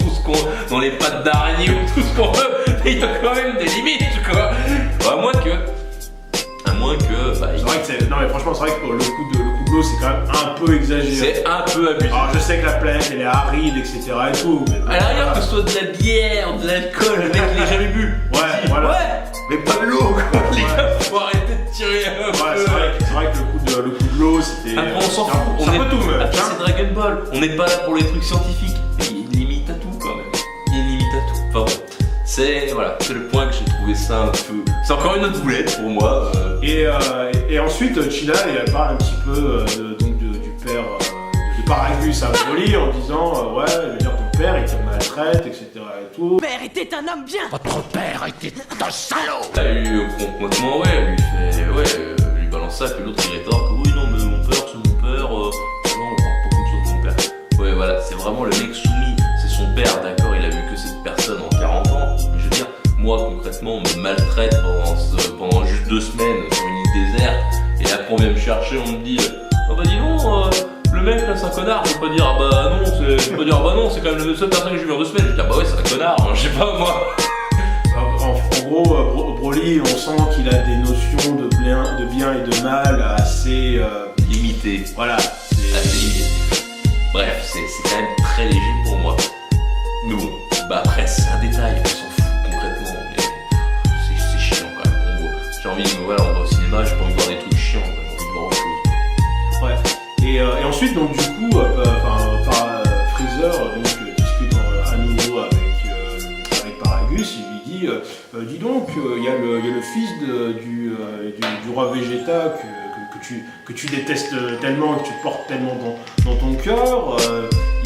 dans les pattes d'araignée ou tout ce qu'on veut, mais il y a quand même des limites, quoi. À moins que. C'est vrai que non, mais franchement, c'est vrai que le coup de l'eau, c'est quand même un peu exagéré. C'est un peu abusé. Alors, je sais que la planète, elle est aride, etc. et tout. Mais à l'arrière, que ce soit de la bière, de l'alcool, le mec, il l'a jamais bu. Ouais, voilà. Ouais, mais pas de l'eau, quoi. Les gars, faut arrêter de tirer un peu. C'est vrai que le coup de l'eau, c'était. Après, on s'en fout. C'est un peu tout meuf. Après, c'est Dragon Ball. On n'est pas là pour les trucs scientifiques. Mais il y a une limite à tout, quand même. Il y a une limite à tout. Enfin bon, c'est le point que j'ai trouvé trouvé ça un peu... C'est encore une autre boulette pour moi. Et ensuite, Chila, elle parle un petit peu du père de Paragus à Broly en disant ouais, je veux dire, ton père il te maltraite, etc. et tout. Mon père était un homme bien. Votre père était un salaud. T'as eu complètement, ouais, lui balance ça, puis l'autre il rétorque oui, non, mais mon père, c'est mon père, non, on parle pas comme ça de mon père. Ouais, voilà, c'est vraiment le mec soumis, c'est son père, d'accord, il a vu que cette personne en 40 ans, mais je veux dire, moi concrètement, on me maltraite pendant juste 2 semaines sur une île déserte, et après on vient me chercher, on me dit ah bah dis donc, le mec là c'est un connard, je vais pas dire ah bah non, c'est quand même la seule personne que j'ai vu en 2 semaines, je dis ah bah ouais, c'est un connard, hein, je sais pas moi. En gros, Broly, on sent qu'il a des notions de bien et de mal assez limitées. Voilà. Assez limitées. Bref, c'est quand même très léger pour moi. Mais bon, bah après c'est un détail, on s'en fout concrètement, mais c'est chiant quand même. En gros, j'ai envie de voilà, on va au cinéma, j'ai pas envie de voir des trucs chiants, j'ai envie de voir autre chose. Ouais. Et ensuite, donc du coup, Freezer discute à nouveau avec Paragus, il lui dit dis donc, il y a le fils du roi Vegeta que tu détestes tellement, que tu portes tellement dans ton cœur,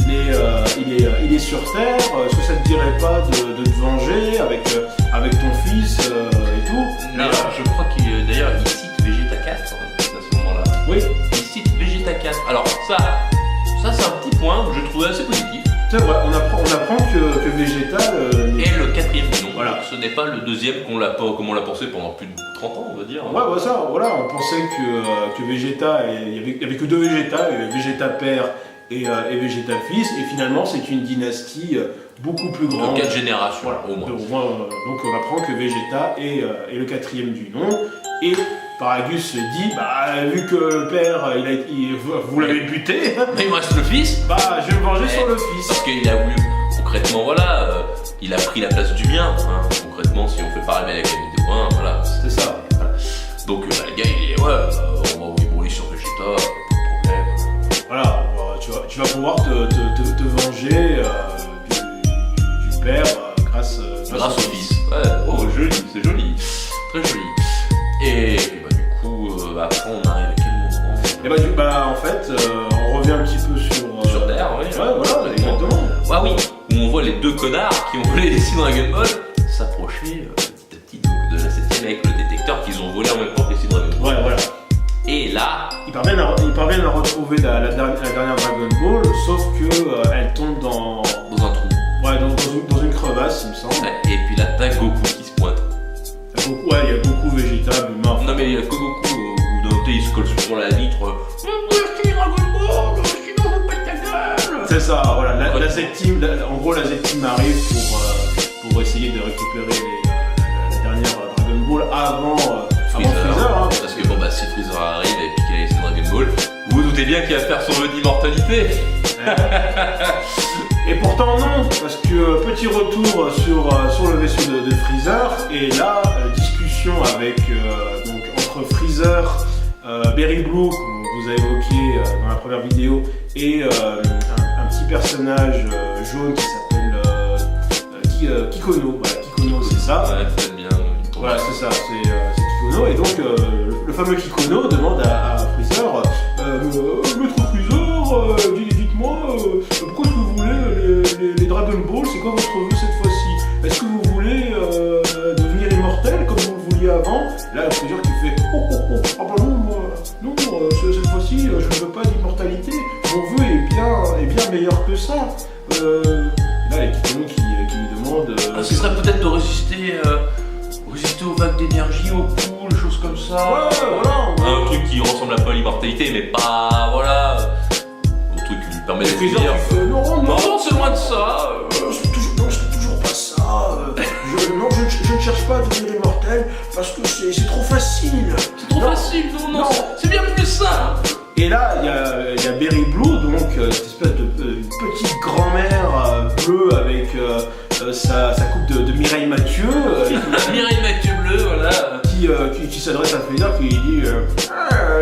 il est sur Terre, est-ce que ça te dirait pas de te venger avec ton fils et tout? D'ailleurs, je crois qu'il cite Vegeta 4 à ce moment-là. Oui. Il cite Vegeta 4. Alors ça c'est un petit point que je trouvais assez positif. C'est vrai, on apprend que Vegeta est le 4e du nom. Voilà. Ce n'est pas le 2e comme on l'a pensé pendant plus de 30 ans, on va dire. Ouais, bah ça, voilà, on pensait que Vegeta, il y avait que 2 Vegeta, il y avait Vegeta père et Vegeta fils, et finalement c'est une dynastie beaucoup plus grande. De 4 générations, voilà, au moins. Donc on apprend que Vegeta est le 4e du nom, et Paragus se dit, bah vu que le père, vous l'avez buté, mais il me reste le fils. Bah je vais me venger sur le fils. Parce qu'il a voulu, concrètement, voilà, il a pris la place du bien. Hein. Concrètement, si on fait pareil avec la vidéo 1, voilà. C'est ça. Voilà. Donc le gars, il est, on va envoyer Broly sur Vegeta, pas de problème. Voilà, tu vas pouvoir te venger du père grâce au fils. Ouais, oh joli, c'est joli, très joli. Et bah, du coup, après on arrive à quel moment? Et en fait, on revient un petit peu sur Terre, oui. Ouais, voilà, exactement. Ah oui, où on voit les 2 connards qui ont volé les 6 Dragon Ball s'approcher petit à petit de la 7ème avec le détecteur qu'ils ont volé en même temps que les 6 Dragon Ball. Ouais, voilà. Et là, ils parviennent à retrouver la dernière Dragon Ball, sauf que elle tombe dans un trou. Ouais, dans une crevasse, il me semble. Ouais, et puis là, t'as Goku qui se pointe. Ouais, il y a Goku végétable, humain. Non, mais il y a que Goku, où d'un côté il se colle sur la vitre. Dragon Ball, sinon je pète ta gueule. C'est ça, voilà. La Z-Team, en gros, la Z-Team arrive pour essayer de récupérer la dernière Dragon Ball avant Freezer. Hein, parce que bon, bah si Freezer arrive et puis qu'il a laissé Dragon Ball, vous vous doutez bien qu'il va faire son jeu d'immortalité. Et pourtant non, parce que petit retour sur le vaisseau de Freezer, et là, discussion avec entre Freezer, Berry Blue, comme vous avez évoqué dans la première vidéo, et un petit personnage jaune qui s'appelle Kikono. Voilà, Kikono, c'est ça. Ouais, peut-être bien. Voilà, c'est ça, c'est Kikono, et donc le fameux Kikono demande à Freezer, Maître Freezer, dites-moi, pourquoi est-ce que vous voulez les Dragon Ball, c'est quoi votre vœu cette fois-ci? Est-ce que vous voulez devenir immortel comme vous le vouliez avant? Là, Freezer qui fait ah bah non, cette fois-ci, je ne veux pas d'immortalité, mon vœu est bien meilleur que ça. Là, il y a Kikono qui lui demande... ce serait peut-être de résister aux vagues d'énergie, aux poules, choses comme ça. Ouais, voilà. Un truc qui ressemble un peu à l'immortalité, mais pas, voilà, un truc qui lui permet de Freezer qui fait non, c'est loin de ça. C'est toujours pas ça. Je ne cherche pas à devenir immortel parce que c'est trop facile. C'est trop facile, non. C'est bien plus ça. Et là, il y a Berry Blue, donc cette espèce de petite grand-mère bleue avec sa coupe de Mireille Mathieu. Mireille Mathieu bleu, voilà. Qui s'adresse à Freezer, qui lui dit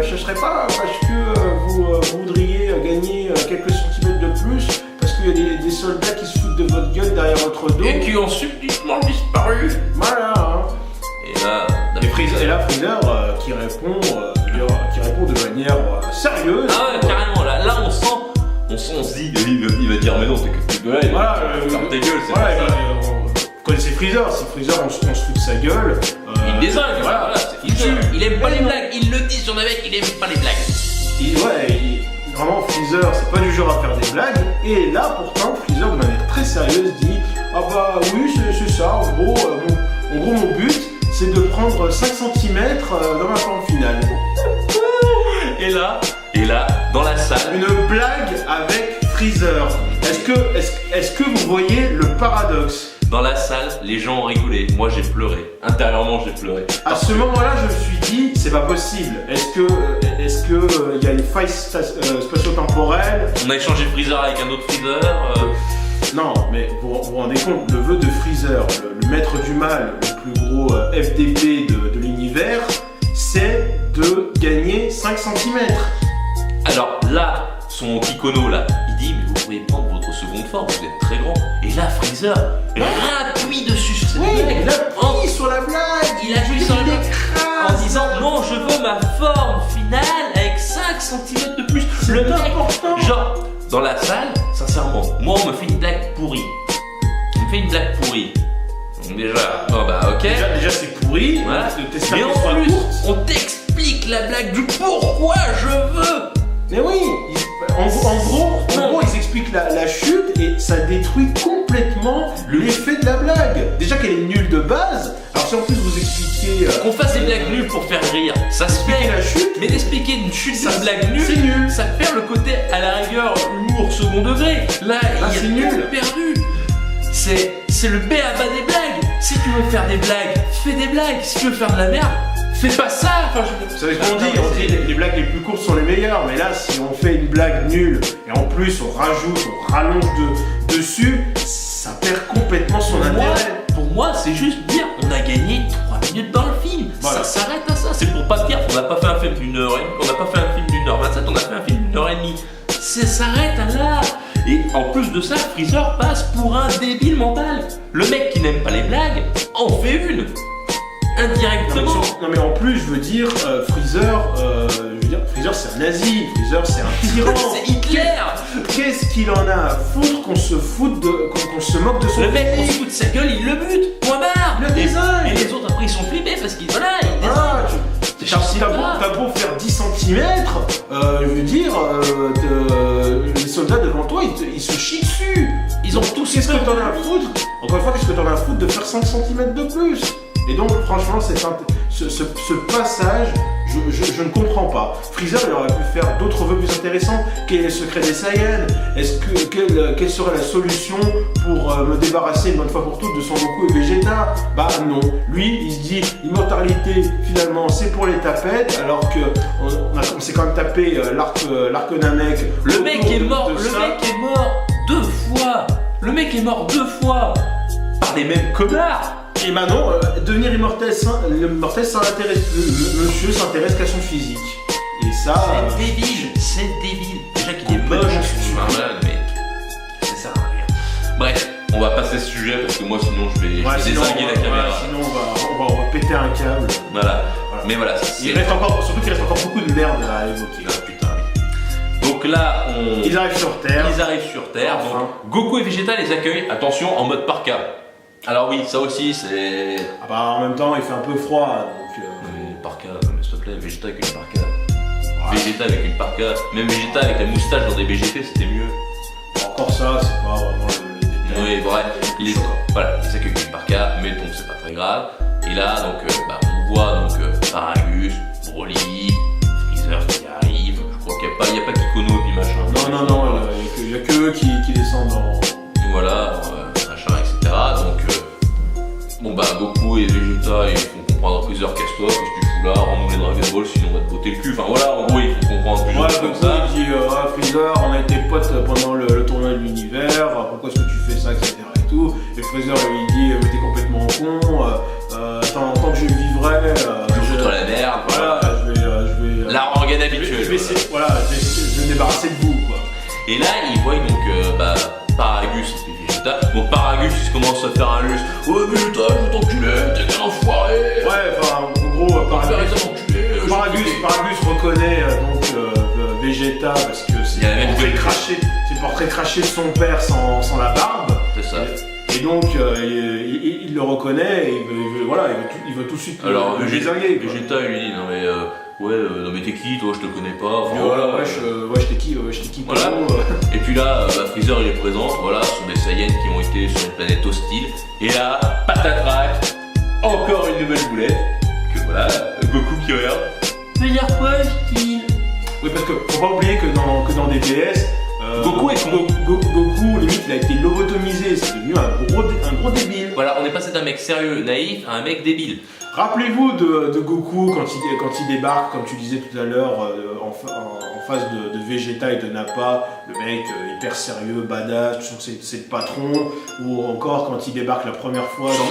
je serais pas parce que vous voudriez gagner quelques centimètres de plus, parce qu'il y a des soldats qui se foutent de votre gueule derrière votre dos. Et qui ont subitement disparu. Voilà. Hein. Freezer qui répond de manière sérieuse. Ah ouais, carrément, là on se dit, il va dire mais non, t'es que plus de là, il va ferme ta gueule, c'est voilà, pas ça. Vous connaissez Freezer, si Freezer on se fout de sa gueule. Il désingue, voilà, il tue, il aime pas les blagues, il le dit sur le mec, il aime pas les blagues. Vraiment Freezer c'est pas du genre à faire des blagues, et là pourtant Freezer de manière très sérieuse dit ah bah oui c'est ça, en gros mon but c'est de prendre 5 cm dans ma forme finale. Et là, dans la salle, Une blague avec Freezer. Est-ce que vous voyez le paradoxe? dans la salle, les gens ont rigolé, moi j'ai pleuré, intérieurement j'ai pleuré. À ce moment-là, je me suis dit, c'est pas possible. Est-ce que y a une faille spatio-temporelle? On a échangé Freezer avec un autre Freezer. Non, mais vous vous rendez compte, le vœu de Freezer, le maître du mal, le plus gros FDP de l'univers, c'est de gagner 5 cm. Alors là, son Kikono là, il dit mais vous pouvez prendre votre seconde forme, vous êtes très grand. Et là Freezer rappuie dessus sur cette blague. Il appuie sur la blague. Il appuie sur la blague en disant non, je veux ma forme finale avec 5 cm de plus. C'est Le mec, important. genre, dans la salle, sincèrement, moi on me fait une blague pourrie. On me fait une blague pourrie. Donc déjà, bon bah ok. Déjà c'est pourri. Voilà. T'espères Mais qu'elle en soit plus, courte. on t'explique la blague du pourquoi je veux. Mais oui, en gros, ils expliquent la chute et ça détruit complètement l'effet de la blague. Déjà qu'elle est nulle de base, alors si en plus vous expliquez... Qu'on fasse des blagues nulles pour faire rire, ça se expliquer fait. la chute, Mais d'expliquer une chute Ça, d'une blague nulle, c'est nul. ça perd le côté à la rigueur humour second degré. Là, il c'est y a tout nul. perdu. C'est le B à bas des blagues. Si tu veux faire des blagues, fais des blagues. Si tu veux faire de la merde, fais pas ça. Enfin, vous savez ce qu'on dit, on dit les blagues les plus courtes sont les meilleures, mais là si on fait une blague nulle et en plus on rajoute, on rallonge dessus, ça perd complètement son intérêt. Pour moi, c'est juste dire on a gagné 3 minutes dans le film. Voilà. Ça s'arrête à ça. C'est pour pas dire qu'on n'a pas fait un film d'une heure et demie, qu'on n'a pas fait un film d'une heure 27, on a fait un film d'une heure et demie. Ça s'arrête à là. Et en plus de ça, Freezer passe pour un débile mental. Le mec qui n'aime pas les blagues en fait une. Indirectement. Non mais en plus je veux dire, Freezer c'est un nazi, Freezer c'est un tyran. C'est Hitler. Qu'est-ce qu'il en a à foutre qu'on se moque de son Le mec, on se pays? fout de sa gueule, il le bute. Point barre. Le design. Et les autres après ils sont flippés parce qu'ils voilà, ils Ah, désignent. si t'as beau faire 10 cm, je veux dire, les soldats devant toi, ils se chient dessus. Ils ont tous Qu'est-ce que t'en as à foutre? Encore une fois, qu'est-ce que t'en as à foutre de faire 5 cm de plus? Et donc, franchement, ce passage, je ne comprends pas. Freezer, il aurait pu faire d'autres vœux plus intéressants. Quel est le secret des Saiyans? Quelle serait la solution pour me débarrasser une bonne fois pour toutes de Son Goku et Vegeta? Bah non. Lui, il se dit, l'immortalité, finalement, c'est pour les tapettes, alors que on s'est quand même tapé l'arc Namek. Le mec est mort, de le ça. mec est mort 2 fois. Le mec est mort 2 fois par les mêmes connards. Et maintenant, devenir immortel, ça l'intéresse. Le monsieur s'intéresse qu'à son physique. Et ça. C'est débile, c'est débile. Déjà qu'il est Complètement moche, stupide. enfin, voilà, mais ça sert à rien. Bref, on va passer ce sujet parce que moi sinon je vais désinguer la caméra. Sinon on va péter un câble. Voilà. Mais voilà, Surtout qu'il reste encore beaucoup de merde à évoquer. Ah putain. Donc là, Ils arrivent sur Terre. Ils arrivent sur Terre. Enfin. Donc, Goku et Vegeta les accueillent, attention, en mode parka. Alors oui, ça aussi c'est... Ah bah en même temps il fait un peu froid donc. Mais parka, mais s'il te plaît, Vegeta avec une parka. Vegeta avec une parka. Même Vegeta avec la moustache dans des BGT, c'était mieux. Encore ça, c'est pas vraiment le détail. Oui, bref, il s'accueille avec une parka, mais donc c'est pas très grave. Et là, donc, on voit donc Paragus, Broly, Freezer qui arrive. Je crois qu'il n'y a pas Kikono et puis machin. Non, il y a que eux qui descendent en. Et voilà, machin, etc. Donc, Goku et Vegeta, ils font comprendre à Freezer, casse-toi, qu'est-ce que tu fous là, rends-nous les Dragon Ball, sinon on va te botter le cul. Enfin voilà, en gros, ils font comprendre plusieurs choses comme ça. Il dit Freezer, on a été potes pendant le tournoi de l'univers, pourquoi est-ce que tu fais ça, etc. et tout. Et Freezer lui dit, mais t'es complètement con, tant que je vivrai, Je foutre la merde, voilà, je vais. la rengaine habituelle. Je vais essayer, voilà, je vais me débarrasser de vous, quoi. Et là, ils voient donc Paragus et puis Vegeta. Donc Paragus, il commence à faire un lustre. Ouais, Vegeta, je vais t'enculer, t'es un enfoiré. Ouais, enfin, gros, Paragus reconnaît Vegeta parce que c'est le portrait craché de son père sans la barbe. C'est ça. Et donc il le reconnaît et il veut tout de suite le désinguer. Vegeta il lui dit non mais non mais t'es qui toi, je te connais pas. Enfin, voilà, je t'ai qui voilà. Et puis là, Freezer il est présent, voilà, ce sont des Saiyans qui ont été sur une planète hostile. Et là, patatrac, encore une nouvelle boulette. Que voilà, Goku qui regarde. Veut dire quoi, style? Oui, parce que faut pas oublier que dans DBS, Goku est con. Goku, limite, il a été lobotomisé, c'est devenu un gros débile. Voilà, on est passé d'un mec sérieux, naïf, à un mec débile. Rappelez-vous de Goku quand il débarque, comme tu disais tout à l'heure, en face de Vegeta et de Nappa, le mec hyper sérieux, badass, tu sens que c'est le patron, ou encore quand il débarque la première fois sur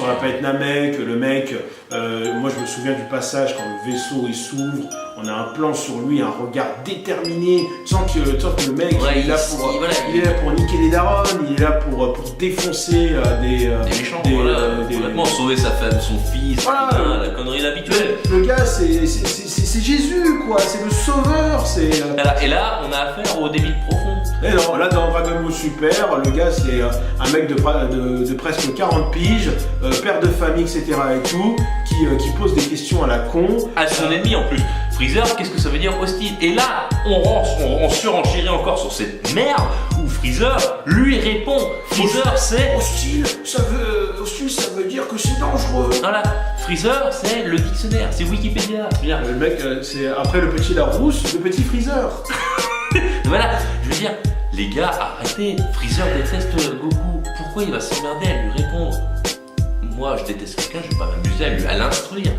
la planète Namek, le mec, moi je me souviens du passage quand le vaisseau il s'ouvre, on a un plan sur lui, un regard déterminé, tu sens que le mec il est là pour niquer les darons, il est là pour défoncer des méchants, complètement sauver sa femme, son fils. Voilà, la connerie habituelle. Le gars, c'est Jésus, quoi. C'est le sauveur. Et là, on a affaire au débile profond. Et non, là, dans Dragon Ball Super, le gars, c'est un mec de presque 40 piges, père de famille, etc. et tout, qui pose des questions à la con. À son ennemi, en plus. Freezer, qu'est-ce que ça veut dire hostile? Et là, on surenchérit encore sur cette merde où Freezer lui répond. Freezer, c'est hostile, ça veut dire que c'est dangereux. Voilà, Freezer, c'est le dictionnaire, c'est Wikipédia. Bien. Le mec, c'est après le petit Larousse, le petit Freezer. Voilà, je veux dire, les gars, arrêtez. Freezer déteste Goku. Pourquoi il va s'emmerder à lui répondre? Moi, je déteste quelqu'un, je vais pas m'amuser à l'instruire.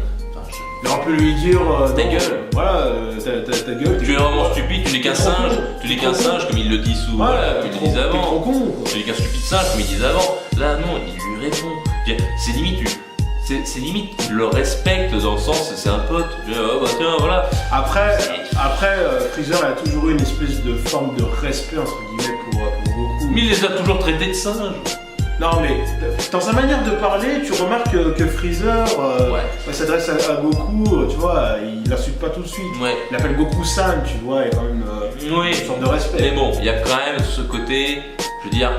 Mais on peut lui dire ta gueule. Voilà, ta gueule. Tu es vraiment stupide, tu n'es qu'un singe. Tu n'es qu'un singe comme ils le disent comme ils le disent avant. Tu n'es qu'un stupide singe comme ils disent avant. Là non, il lui répond. C'est limite il le respecte dans le sens c'est un pote. Tiens, voilà. Après Freezer a toujours eu une espèce de forme de respect entre guillemets pour Goku. Mais il les a toujours traités de singes. Non mais dans sa manière de parler, tu remarques que Freezer s'adresse à Goku, tu vois, il l'insulte pas tout de suite. Ouais. Il appelle Goku-san, tu vois, il y a quand même une sorte de respect. Mais bon, il y a quand même ce côté, je veux dire,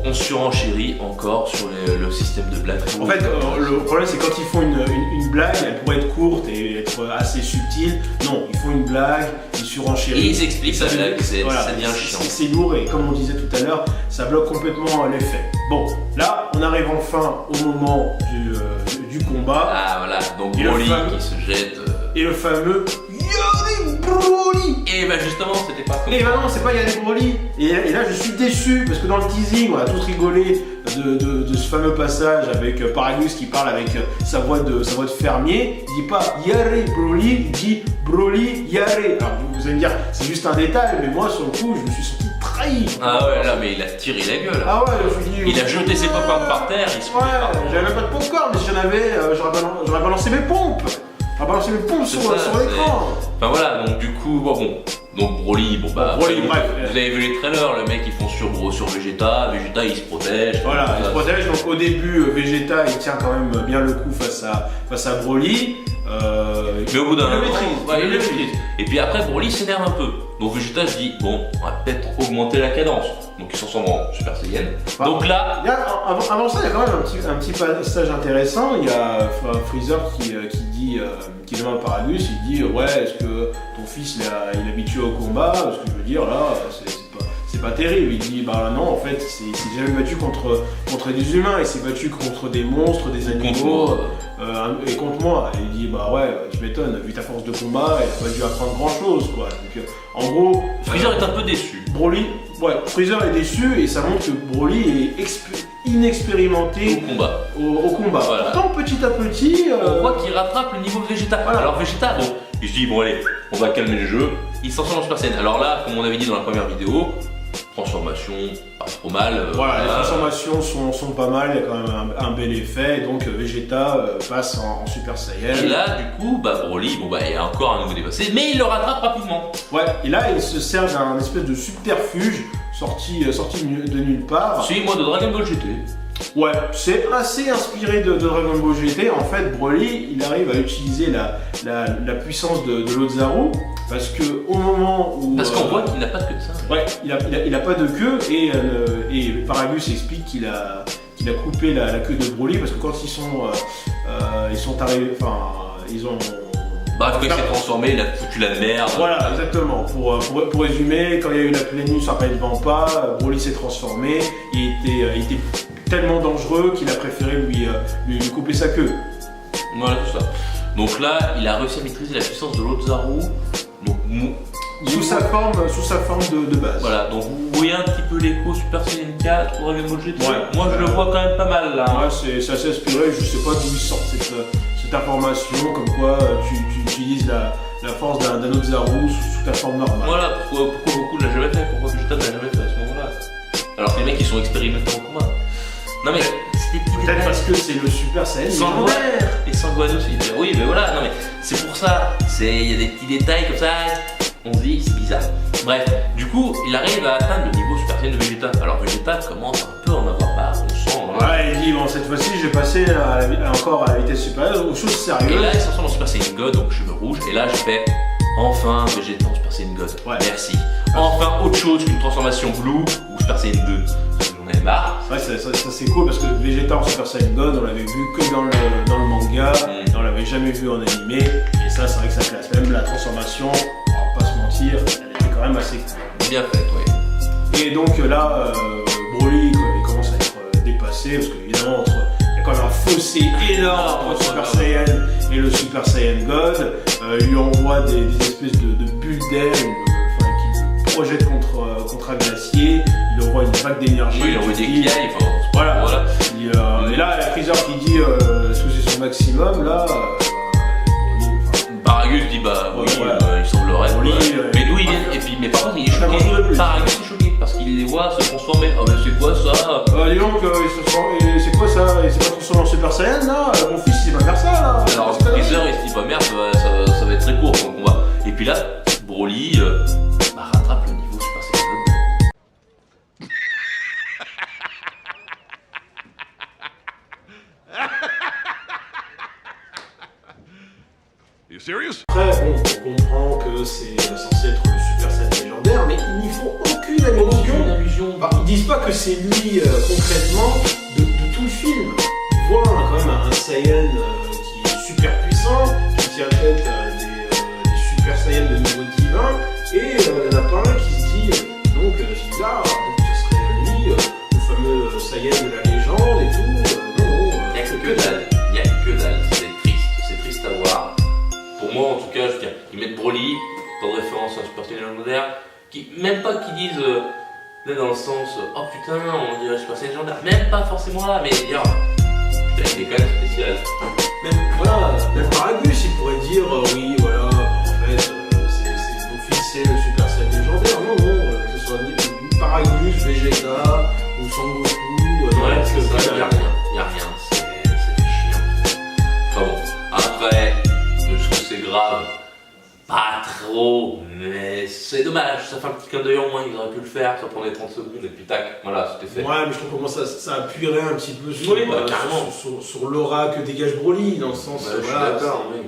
on surenchérit encore sur le système de blague. En fait, le problème c'est quand ils font une blague, elle pourrait être courte et être assez subtile. Non, ils font une blague, ils surenchérissent. Et ils expliquent sa blague, ça devient chiant. C'est lourd et comme on disait tout à l'heure, ça bloque complètement l'effet. Bon, là, on arrive enfin au moment du combat. Ah voilà, donc Broly qui se jette. Et le fameux Yari Broly. Et bah justement, c'était pas comme ça. Et bah non, c'est pas Yari Broly. Et là, je suis déçu parce que dans le teasing, on a tous rigolé de ce fameux passage avec Paragus qui parle avec sa voix de fermier. Il dit pas Yari Broly, il dit Broly Yari. Alors vous allez me dire, c'est juste un détail, mais moi sur le coup, je me suis senti trahi. Ah ouais, là, mais il a tiré la gueule. Ah ouais, je me suis dit. Il a jeté ses popcorn par terre, il se j'avais même pas de popcorn, mais si j'en avais, j'aurais balancé mes pompes. J'aurais balancé mes pompes sur l'écran. Enfin voilà, donc du coup, donc Broly, Broly, bref. Vous avez vu les trailers, le mec il fonce sur Vegeta il se protège. Voilà, il se protège, donc au début, Vegeta il tient quand même bien le coup face à Broly. Mais au bout d'un moment, il le maîtrise. Et puis après, Broly s'énerve un peu. Donc Vegeta se dit, bon, on va peut-être augmenter la cadence. Donc ils s'en vont en Super Saiyan. Donc là. Avant ça, il y a quand même un petit passage intéressant. Il y a Freezer qui demande à Paragus, il dit ouais, est-ce que ton fils il est habitué au combat? Parce que je veux dire là, c'est pas terrible. Il dit bah non, en fait, il s'est jamais battu contre des humains, il s'est battu contre des monstres, des animaux. Et contre moi. Et il dit bah ouais, tu m'étonnes, vu ta force de combat, il a pas dû apprendre grand chose quoi. Donc en gros. Freezer est un peu déçu. Freezer est déçu et ça montre que Broly est inexpérimenté au combat. Voilà. Pourtant petit à petit. On voit qu'il rattrape le niveau de Vegeta. Voilà. Alors Vegeta, bon, il se dit bon allez, on va calmer le jeu. Il s'en sort en Super Saiyan. Alors là, comme on avait dit dans la première vidéo, transformation, pas trop mal. Voilà, les transformations sont pas mal, il y a quand même un bel effet, et donc Vegeta passe en Super Saiyan. Et là, du coup, Broly, il y a encore un nouveau dépassé, mais il le rattrape rapidement. Ouais, et là, il se sert d'un espèce de subterfuge sorti de nulle part. Suis-moi de Dragon Ball GT. Ouais, c'est assez inspiré de Dragon Ball GT. En fait, Broly, il arrive à utiliser la puissance de Lotharu parce que au moment où... Parce qu'on voit qu'il n'a pas de queue de singe. Ouais, il a pas de queue et Paragus explique qu'il a coupé la queue de Broly parce que quand ils sont arrivés, enfin, ils ont... Bah, quand il s'est transformé, il a foutu la merde. Voilà, exactement. Pour résumer, quand il y a eu la pleine lune sur la planète Vampa, Broly s'est transformé, il était tellement dangereux qu'il a préféré lui couper sa queue. Voilà, tout ça. Donc là, il a réussi à maîtriser la puissance de Lotharu. Donc, Sous sa forme de base. voilà, donc vous voyez un petit peu l'écho Super Saiyan 4 Dragon Ball GT. Ouais. Moi, je le vois quand même pas mal là. Ouais, c'est assez inspiré, je sais pas d'où il sort cette information, comme quoi tu utilises la force d'un Lotharu sous ta forme normale. Voilà, pourquoi beaucoup ne l'a jamais fait, pourquoi Vegeta ne l'a jamais fait à ce moment-là. Alors que les mecs ils sont expérimentés en combat. Non mais c'est des petits Peut-être détails. parce que c'est le Super Saiyan Sangohan légendaire. et Sangohan aussi. Oui, mais voilà, non mais c'est pour ça. Il y a des petits détails comme ça. On se dit c'est bizarre. Bref, du coup, il arrive à atteindre le niveau Super Saiyan de Vegeta. Alors Vegeta commence un peu à en avoir marre, on sent. Hein. Ouais, il dit bon, cette fois-ci, je vais passer encore à la vitesse supérieure aux choses Et sérieuses. là, il s'en sort en Super Saiyan God, donc cheveux rouges. Et là, je fais enfin Vegeta en Super Saiyan God. Ouais. Merci. Enfin, autre chose qu'une transformation Blue ou Super Saiyan 2. J'en ai marre. Ouais, ça c'est cool parce que Vegeta en Super Saiyan God, on l'avait vu que dans le manga, et on l'avait jamais vu en animé. Et ça, c'est vrai que ça classe. Même la transformation, on va pas se mentir, elle était quand même assez cool. Bien fait, ouais. Et donc là, Broly il commence à être dépassé parce qu'évidemment, il y a quand même un fossé énorme entre Super Saiyan et le Super Saiyan God. Il lui envoie des espèces de bulles d'air qui le projettent contre un glacier. Il envoie une vague d'énergie. Oui, il envoie des kiailles, enfin, Voilà. voilà. Et là, il y a Freezer qui dit est-ce que c'est son maximum là Paragus dit bah oui, Voilà. Il semblerait. Broly, Mais d'où il vient et puis mais par contre il est Je la choqué. contrôle plus. Paragus est choqué parce qu'il les voit se transformer. Oh mais c'est quoi ça? dis donc, c'est quoi ça? Il s'est pas transformé en Super Saiyan là? Mon fils il va faire ça là? Alors C'est pas Freezer il se dit bah merde ça va être très court comme combat. Et puis là Broly rattrape le niveau Super Saiyan. You serious? Après, bon, on comprend que c'est censé être le Super Saiyan légendaire, mais ils n'y font aucune allusion. Enfin, ils disent pas que c'est lui concrètement de tout le film. Ils voient quand même un Saiyan qui est super puissant, qui tient tête des Super Saiyans de niveau divin, et il n'y en a pas un qui se dit donc c'est bizarre, donc ce serait lui, le fameux Saiyan de la légende et tout. Non, Il n'y a que dalle. Il n'y a que dalle. C'est triste à voir. Pour moi, en tout cas, je veux dire, ils mettent Broly, dans référence à un Super Saiyan légendaire, qui, même pas qu'ils disent, là dans le sens, oh putain, on dirait Super Saiyan légendaire, même pas forcément là, mais dire, putain, il est quand même spécial. Même Paragus, il pourrait dire oui, voilà, en fait, c'est mon fils, c'est le Super Saiyan légendaire. Non, que ce soit ni Paragus, Vegeta ou Sangoku. Ouais, c'est ça, il n'y a rien, c'est chiant. Enfin bon, après, est-ce que c'est grave? Pas trop, mais c'est dommage, ça fait un petit clin d'œil en moins, ils auraient pu le faire, ça prenait 30 secondes et puis tac, voilà, c'était fait. Ouais, mais je trouve comment ça appuierait un petit peu sur, Oui, bah, carrément. sur l'aura que dégage Broly, dans le sens Bah, je suis voilà, d'accord, oui.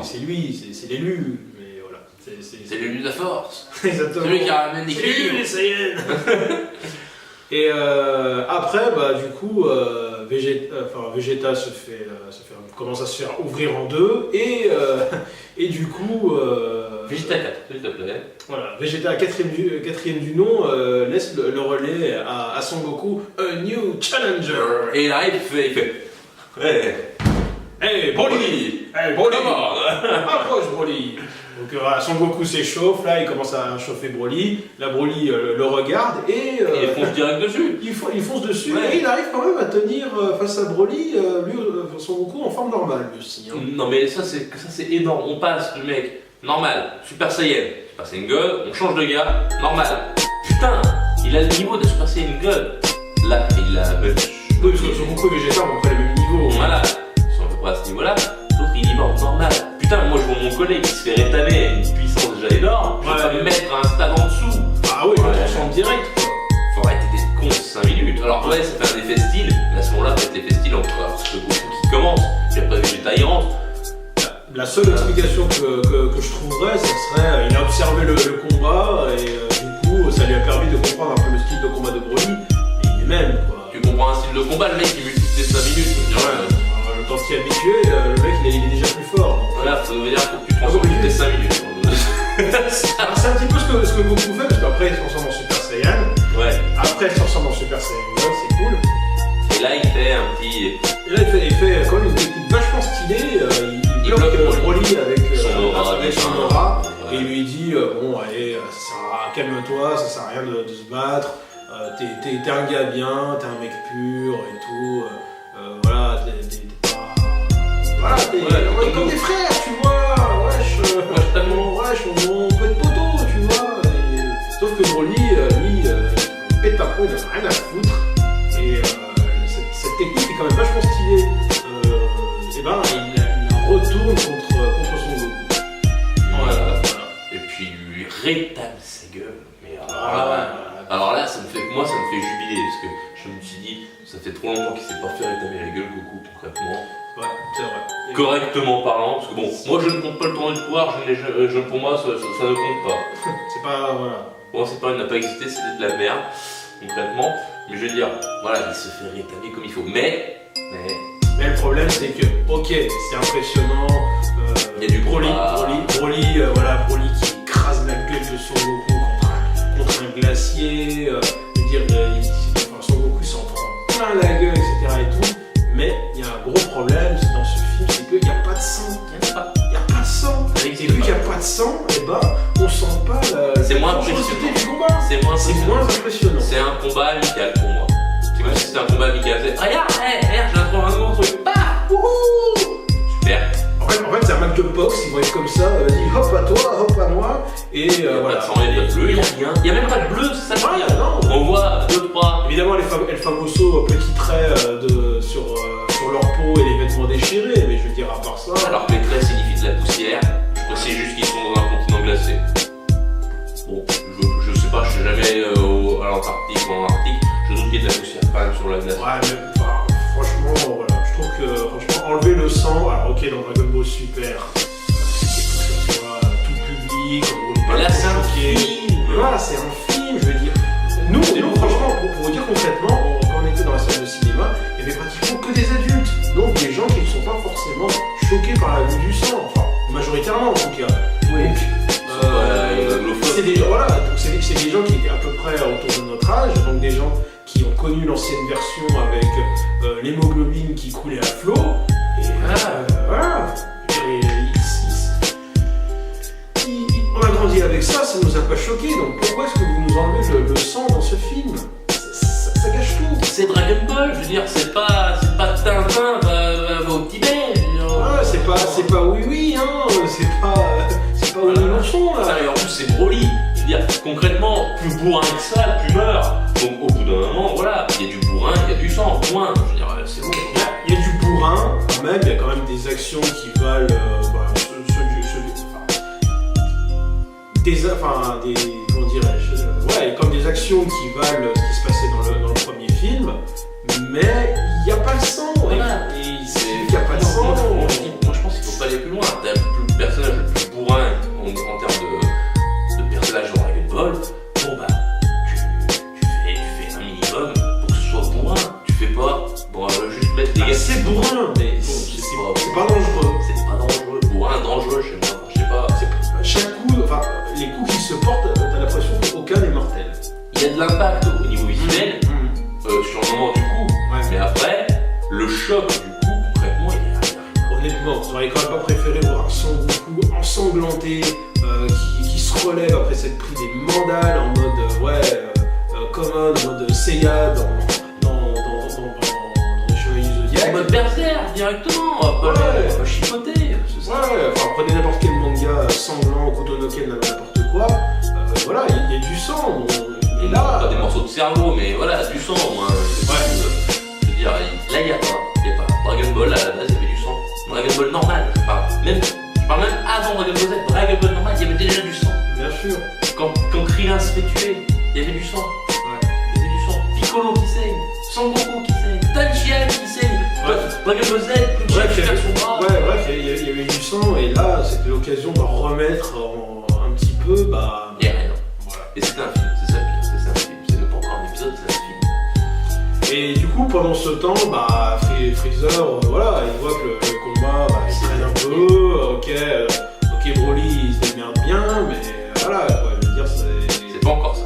c'est lui, c'est l'élu. Mais voilà, C'est l'élu de la force. exactement. C'est lui qui ramène C'est lui, l'équilibre. les Saiyans. Et après, bah, du coup, Vegeta commence à se faire ouvrir en deux, et du coup, Vegeta 4, s'il te plaît. voilà, Vegeta, quatrième du nom, laisse le relais à Son Goku, a new challenger. Et là, il fait. Ouais. Hey Broly, hey Broly, approche Broly. Donc voilà, Son Goku s'échauffe, là il commence à chauffer Broly, là Broly le regarde et Et il fonce direct dessus. il fonce dessus, Ouais. et il arrive quand même à tenir face à Broly, Son Goku en forme normale lui aussi. Hein. Non, mais ça, c'est énorme. On passe du mec normal, Super Saiyan, Super Saiyan God, on change de gars, normal. Putain, il a le niveau de Super Saiyan God. Là, il a. Oui, parce que Son Goku et Vegeta ont pas le même niveau. Voilà, ils sont à peu près à ce niveau-là. L'autre, il y va en normal. Putain, moi, je vois mon collègue qui se fait rétamer à une puissance déjà énorme. Je vais pas me mettre un stade en dessous. Ah oui, il Ouais. le transforme direct quoi. Faut arrêter d'être con 5 minutes. Alors, ouais, ça fait un effet style. ce moment-là, peut-être l'effet stylé. Parce que Goku qui commence, puis après Vegeta il rentre. La seule explication que je trouverais, ce serait il a observé le combat et du coup ça lui a permis de comprendre un peu le style de combat de Broly et lui-même quoi. Tu comprends un style de combat, le mec il multiplie les 5 minutes. Quand tu es habitué, le mec il est déjà plus fort. Voilà, ça veut dire que tu transformes toutes tes 5 minutes. Alors, c'est un petit peu ce que Goku fait, parce qu'après il se transforme en Super Saiyan. Ouais. Après il se transforme en Super Saiyan God, c'est cool. Et là il fait un petit. Et là il fait quand même une technique vachement stylée. Il bloque Broly avec son aura. Ouais. Et il lui dit bon allez, calme-toi, ça sert à rien de se battre. T'es un gars bien, t'es un mec pur et tout. Voilà, t'es comme des frères, tu vois. On peut être poteau, tu vois. Sauf que Broly, lui, il pète un peu, il a rien à foutre. Et cette technique est quand même vachement stylée. Et ben, il retourne contre son Goku. Voilà. Et puis il lui rétame sa gueule. Mais alors là, ça me fait jubiler parce que je me suis dit, ça fait trop longtemps qu'il s'est pas fait rétamer la gueule Goku concrètement. Ouais, c'est vrai. Correctement parlant, parce que bon, moi je ne compte pas le tournoi de pouvoir, pour moi ça ne compte pas. C'est pas, voilà. Bon, c'est pas, il n'a pas existé, c'était de la merde, concrètement. Mais je veux dire, voilà, il se fait rétamer comme il faut. Mais le problème c'est que, ok, c'est impressionnant. Il y a du Broly qui écrase la gueule de Son Goku contre un glacier. Son Goku s'en prend plein la gueule, etc. et tout. Mais il y a un gros problème dans ce film, c'est qu'il n'y a pas de sang. Il n'y a pas de sang. Et vu qu'il n'y a pas de sang, et ben, on sent pas c'est moins impressionnant du combat. C'est moins impressionnant. C'est un combat amical pour moi. C'est comme si c'était un combat amical. Regarde, j'ai un nouveau truc. Bah, wouhou. Super. En fait, c'est un match de boxe, ils vont être comme ça, vas-y, hop à toi, hop à moi, et voilà. Il n'y a pas de bleu, il n'y a rien. Il n'y a même pas de bleu, c'est ça le pire. On voit 2-3. Évidemment, El Famoso, petits traits sur leur peau et les vêtements déchirés, mais je veux dire, à part ça. Alors que les traits signifient de la poussière, je précise juste qu'ils sont dans un continent glacé. Bon, je sais pas, je suis jamais à l'Antarctique ou en Arctique, je doute qu'il y ait de la poussière quand même sur la glace. Ouais, mais franchement, voilà, je trouve que enlever le sang, alors ok, dans Dragon Ball Super, c'était pour que ça soit tout public, on là c'est un film. Voilà, c'est un film, je veux dire. Nous franchement, pour vous dire concrètement, quand on était dans la salle de cinéma, il y avait pratiquement que des adultes, donc des gens qui ne sont pas forcément choqués par la vue du sang, enfin, majoritairement en tout cas. Oui. C'est des gens qui étaient à peu près autour de notre âge, donc des gens qui ont connu l'ancienne version avec l'hémoglobine qui coulait à flot. Et voilà. On a grandi avec ça, ça nous a pas choqué. Donc pourquoi est-ce que vous nous enlevez le sang dans ce film? Ça gâche tout. C'est Dragon Ball, je veux dire, c'est pas Tintin, va au Tibet. C'est pas oui, hein. C'est pas au Mélenchon là. Et en plus c'est Broly. Je veux dire, concrètement, plus bourrin que ça, tu meurs. Donc au bout d'un moment, voilà, il y a du bourrin, il y a du sang, point. Je veux dire, c'est bon. Il y a du bourrin, quand même, il y a quand même des actions qui valent comment dirais-je, comme des actions qui valent ce qui se passait dans le premier film, mais il n'y a pas le sang. Voilà. Et il n'y a pas de sang. Moi je pense qu'il faut pas aller plus loin. T'as le personnage le plus bourrin en termes de personnage dans Dragon Ball. Bon bah, tu fais un minimum pour que ce soit bourrin. Tu fais pas, juste mettre des gars. C'est bourrin, mais c'est pas dangereux. C'est pas dangereux. Bourrin, dangereux chez moi. Je sais pas. Chaque coup, les coups qui se portent, t'as l'impression qu'aucun n'est mortel. Il y a de l'impact au niveau visuel sur le moment du coup. Ouais. Mais après, le choc du coup, concrètement, il y a rien. Honnêtement, j'aurais quand même pas préféré voir un Son Goku ensanglanté qui se relève après s'être pris des mandales en mode commode, en mode Seiya dans les Chevaliers du Zodiac. En mode berserk directement, pas chipoter. Prenez n'importe quel manga sanglant, Kutonoken, n'importe quoi. Voilà, il y a du sang. Et là. Pas des morceaux de cerveau, mais voilà, du sang. Moi, je veux dire, là il y a pas. Dragon Ball à la base il y avait du sang. Dragon Ball normal, je parle même avant Dragon Ball Z. Dragon Ball normal, il y avait déjà du sang. Bien sûr. Quand Krillin se fait tuer, il y avait du sang. Il y avait du sang. Piccolo qui saigne, Son Goku qui saigne, Tenshinhan Z, plus Bref, faire son bras. Ouais, bref, il y avait du sang et là c'était l'occasion de remettre un petit peu, bah. Et rien. Voilà. Et c'était un film, c'est ça le pire, c'est un film. C'est même pas encore un épisode, c'est un film. Et du coup, pendant ce temps, bah, Freezer, voilà, il voit que le combat, bah, il traîne un peu, ok, Broly, il se démerde bien, mais voilà, quoi, je veux dire, C'est pas encore ça.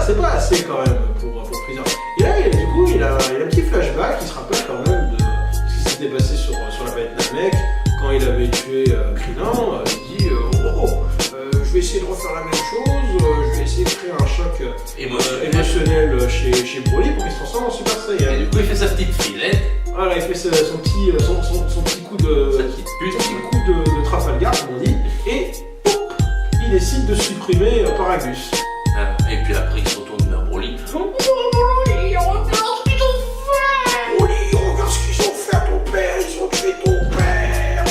c'est pas assez quand même pour Freezer. Et là, du coup, il a un petit flashback, il se rappelle quand même de ce qui s'était passé sur la planète Namek, quand il avait tué Krillin, il dit, je vais essayer de refaire la même chose, je vais essayer de créer un choc émotionnel chez Broly pour qu'il se transforme en Super Et Saiyan. du coup, il fait sa petite filette. Voilà, il fait son petit coup de Trafalgar, comme on dit, et pop, il décide de supprimer Paragus. Et puis après, il se retourne vers Broly. Broly, regarde ce qu'ils ont fait à ton père, ils ont tué ton père,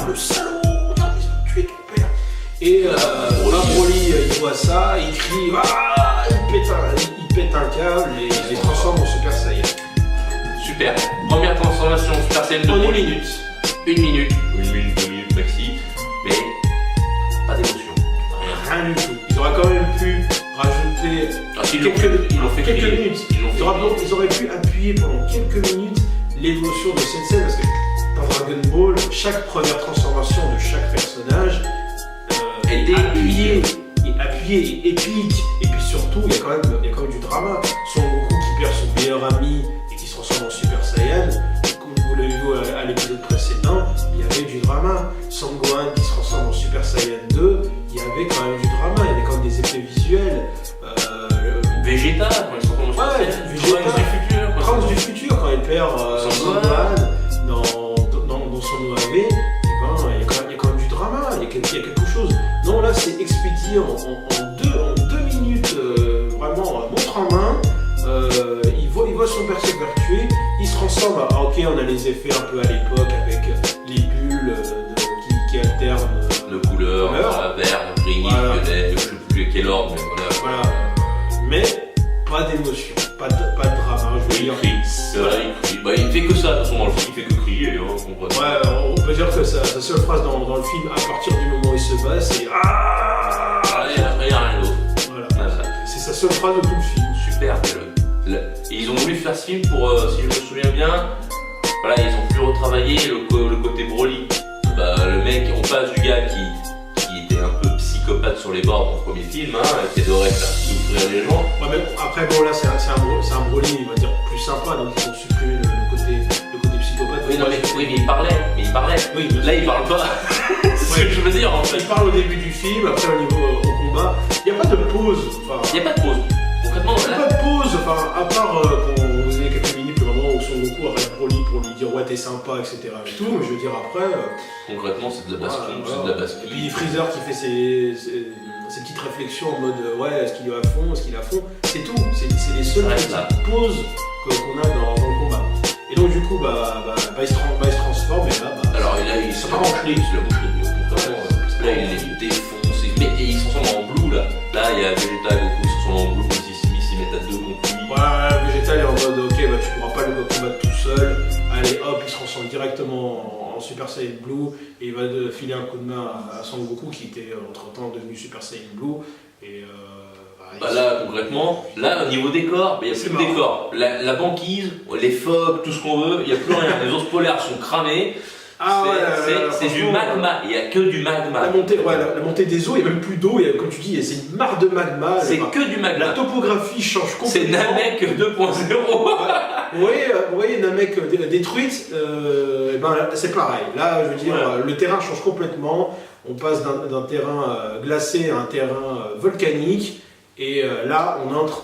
le salaud, regarde, ils ont tué ton père. Et Broly, il voit ça, il crie, il pète un câble et il les transforme en Super Saiyan. Super. Première transformation Super Saiyan de En Broly. 1 minute. 1 minute. 1 minute, 2 minutes maxi. Mais pas d'émotion. Rien du tout. Ils auraient quand même pu rajouter Ils l'ont fait quelques crier. minutes. Ils l'ont fait Ils auraient pu appuyer pendant quelques minutes l'émotion de cette scène parce que dans Dragon Ball, chaque première transformation de chaque personnage était appuyée et épique. Et puis surtout, il y a quand même du drama. Son Goku qui perd son meilleur ami et qui se transforme en Super Saiyan. Comme vous l'avez vu à l'épisode précédent, il y avait du drama. Sangohan qui se transforme en Super Saiyan 2, il y avait quand même du drama, il y avait quand même des effets visuels. Vegeta, quand ils sont comme ça. Vegeta, Trunks du futur, quand il perd Sangohan dans son OAV, il y a quand même du drama, il y a quelque chose. Non, là c'est expédié en deux minutes, vraiment montre en main. Il voit son perso tué, il se transforme. Ok, on a les effets un peu à l'époque avec les bulles qui alternent de couleur, vert, gris, violet, je sais plus quel ordre, mais voilà. Mais pas d'émotion, pas de drama, je veux dire. Il crie. Bah, il fait que ça, de toute façon, dans le film, il fait que crier. On peut dire que sa seule phrase dans le film, à partir du moment où il se bat, c'est Il n'y a rien d'autre. Voilà. C'est sa seule phrase de tout le film. Super. Et ils ont voulu faire ce film pour, si je me souviens bien, voilà, ils ont pu retravailler le côté Broly. Bah, le mec, on passe du gars qui était un peu psychopathe sur les bords dans le premier film, qui adorait faire souffrir les gens. Ouais, mais après, bon, là, c'est un Broly, on va dire, plus sympa, donc ils ont supprimé le côté psychopathe. Oui, non, mais il parlait. Oui, là, il parle pas. C'est ce que je veux dire, en fait. Il parle au début du film, après, au niveau au combat. Il n'y a pas de pause. Il n'y a pas de pause. Concrètement, il n'y a pas de pause, à part quand vous avez quelques minutes, le moment où Son Goku arrête Broly pour lui dire ouais, t'es sympa, etc. et tout, mais je veux dire, après. Concrètement, c'est de la baston, c'est de la baston. Et puis Freezer qui fait ses petites réflexions en mode ouais, est-ce qu'il est à fond, c'est tout. C'est les seules petites pauses qu'on a dans le combat. Et donc, du coup, il se transforme, et là, alors là, il se la bouche là, il les défonce, et il se transforme en blue, là. Là, il y a Vegeta, Goku, il se transforme en blue, ils se mettent à deux contre lui. Voilà, Vegeta est en mode ok, tu pourras pas le combattre tout seul. Allez, hop, il se transforme directement en Super Saiyan Blue et il va filer un coup de main à Son Goku qui était entre-temps devenu Super Saiyan Blue. Et là, concrètement, là, au niveau décor, il n'y a plus de décor. La banquise, les fogs, tout ce qu'on veut, il n'y a plus rien. Les ours polaires sont cramés. C'est du magma, il n'y a que du magma. La montée des eaux, il n'y a même plus d'eau, comme tu dis, c'est une mare de magma. C'est que du magma. La topographie change complètement. C'est Namek 2.0. Vous voyez Namek détruite, c'est pareil. Là, je veux dire, le terrain change complètement. On passe d'un terrain glacé à un terrain volcanique. Et là,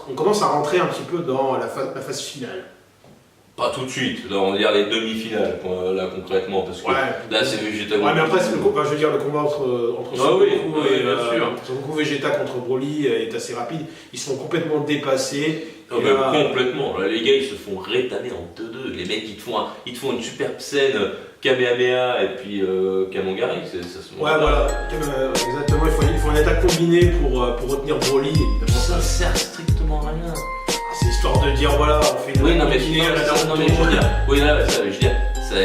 on commence à rentrer un petit peu dans la phase finale. Pas tout de suite, là on va dire les demi-finales, là concrètement, parce que là c'est Vegeta. Ouais, mais après, le combat entre Son Goku et Vegeta contre Broly est assez rapide. Ils sont complètement dépassés. Complètement, là, les gars ils se font rétamer en 2-2. Les mecs ils te font une superbe scène Kamehameha et puis Kamangari. Voilà, exactement. Il faut une attaque combinée pour retenir Broly. Ça sert strictement à rien. C'est histoire de dire voilà, on fait une Oui, non, mais dîner à la non, mais je veux dire, oui, là, ça, je veux dire, ça,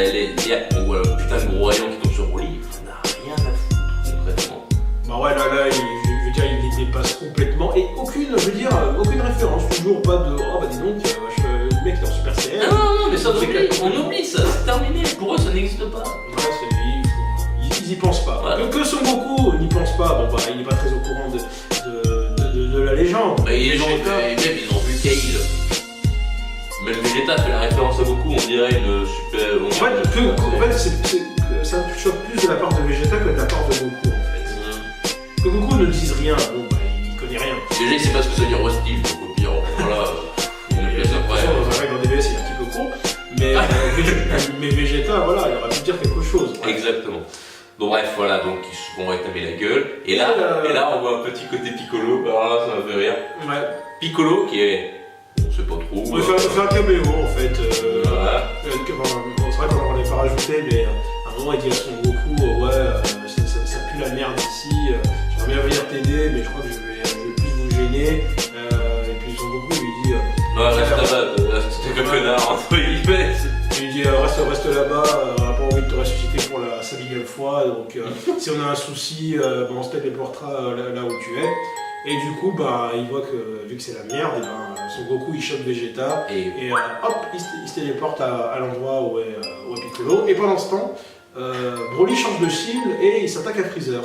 on voit le putain de gros rayon qui tombe sur Broly, on n'a rien à foutre, concrètement. Bah ouais, là, je veux dire, il les dépasse complètement et aucune référence, toujours pas de oh bah dis donc, le mec il est en Super Saiyan. Non, mais ça, on oublie ça, c'est terminé, pour eux ça n'existe pas. Ouais, ils y pensent pas. Voilà. Que Son Goku n'y pense pas, bon bah il est pas très au courant de la légende. Et ils ont vu Kale. Même Vegeta fait la référence à Goku, on dirait une super. En fait, ça me choque plus de la part de Vegeta que de la part de Goku en fait. Que Goku ne dise rien, bon bah il connaît rien. Déjà il sait pas ce que ça veut dire hostile, donc au pire, voilà, on lui laisse après. Dans un règle en DBS il est un petit peu con, mais Vegeta voilà, il aurait pu dire quelque chose. Ouais. Exactement. Donc bref, voilà, donc ils se vont rétamer la gueule. Et là, on voit un petit côté Piccolo, alors là ça m'a fait rire. Ouais. Piccolo qui est. On sait pas trop. On fait un caméo en fait. Voilà. C'est vrai qu'on n'en a pas rajouté, mais à un moment il dit à Son Goku ça pue la merde ici, j'aimerais bien venir t'aider, mais je crois que je vais plus vous gêner. Et puis Son Goku lui dit non, reste là-bas, c'était le connard, entre guillemets. Il lui dit reste là-bas, on n'a pas envie de te ressusciter pour la 5000e fois, donc si on a un souci, on se téléportera là où tu es. Et du coup, il voit que vu que c'est la merde, et Son Goku il chope Vegeta et hop, il se téléporte à l'endroit où est Piccolo. Et pendant ce temps, Broly change de cible et il s'attaque à Freezer.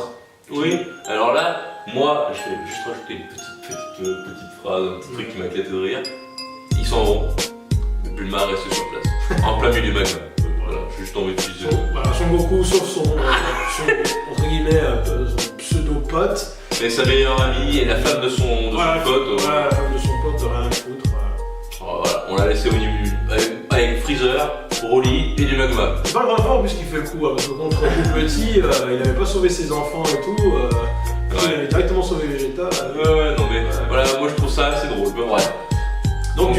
Oui, alors là, moi, je vais juste rajouter une petite phrase, un petit truc qui m'a éclaté de rire. Ils s'en vont, mais Bulma reste sur place, en plein milieu du magma. Voilà, juste envie de utiliser. Son Goku sauve son entre guillemets, son pseudo-pote. Et sa meilleure amie et la femme de son pote. Voilà, la femme de son pote, rien à foutre. Voilà, on l'a laissé au niveau avec Freezer, Broly et du magma. C'est pas le grand en plus qui fait le coup, parce que contre le petit, il avait pas sauvé ses enfants et tout. Il avait directement sauvé Vegeta. Ouais, non mais voilà, moi je trouve ça assez drôle, mais bref. Donc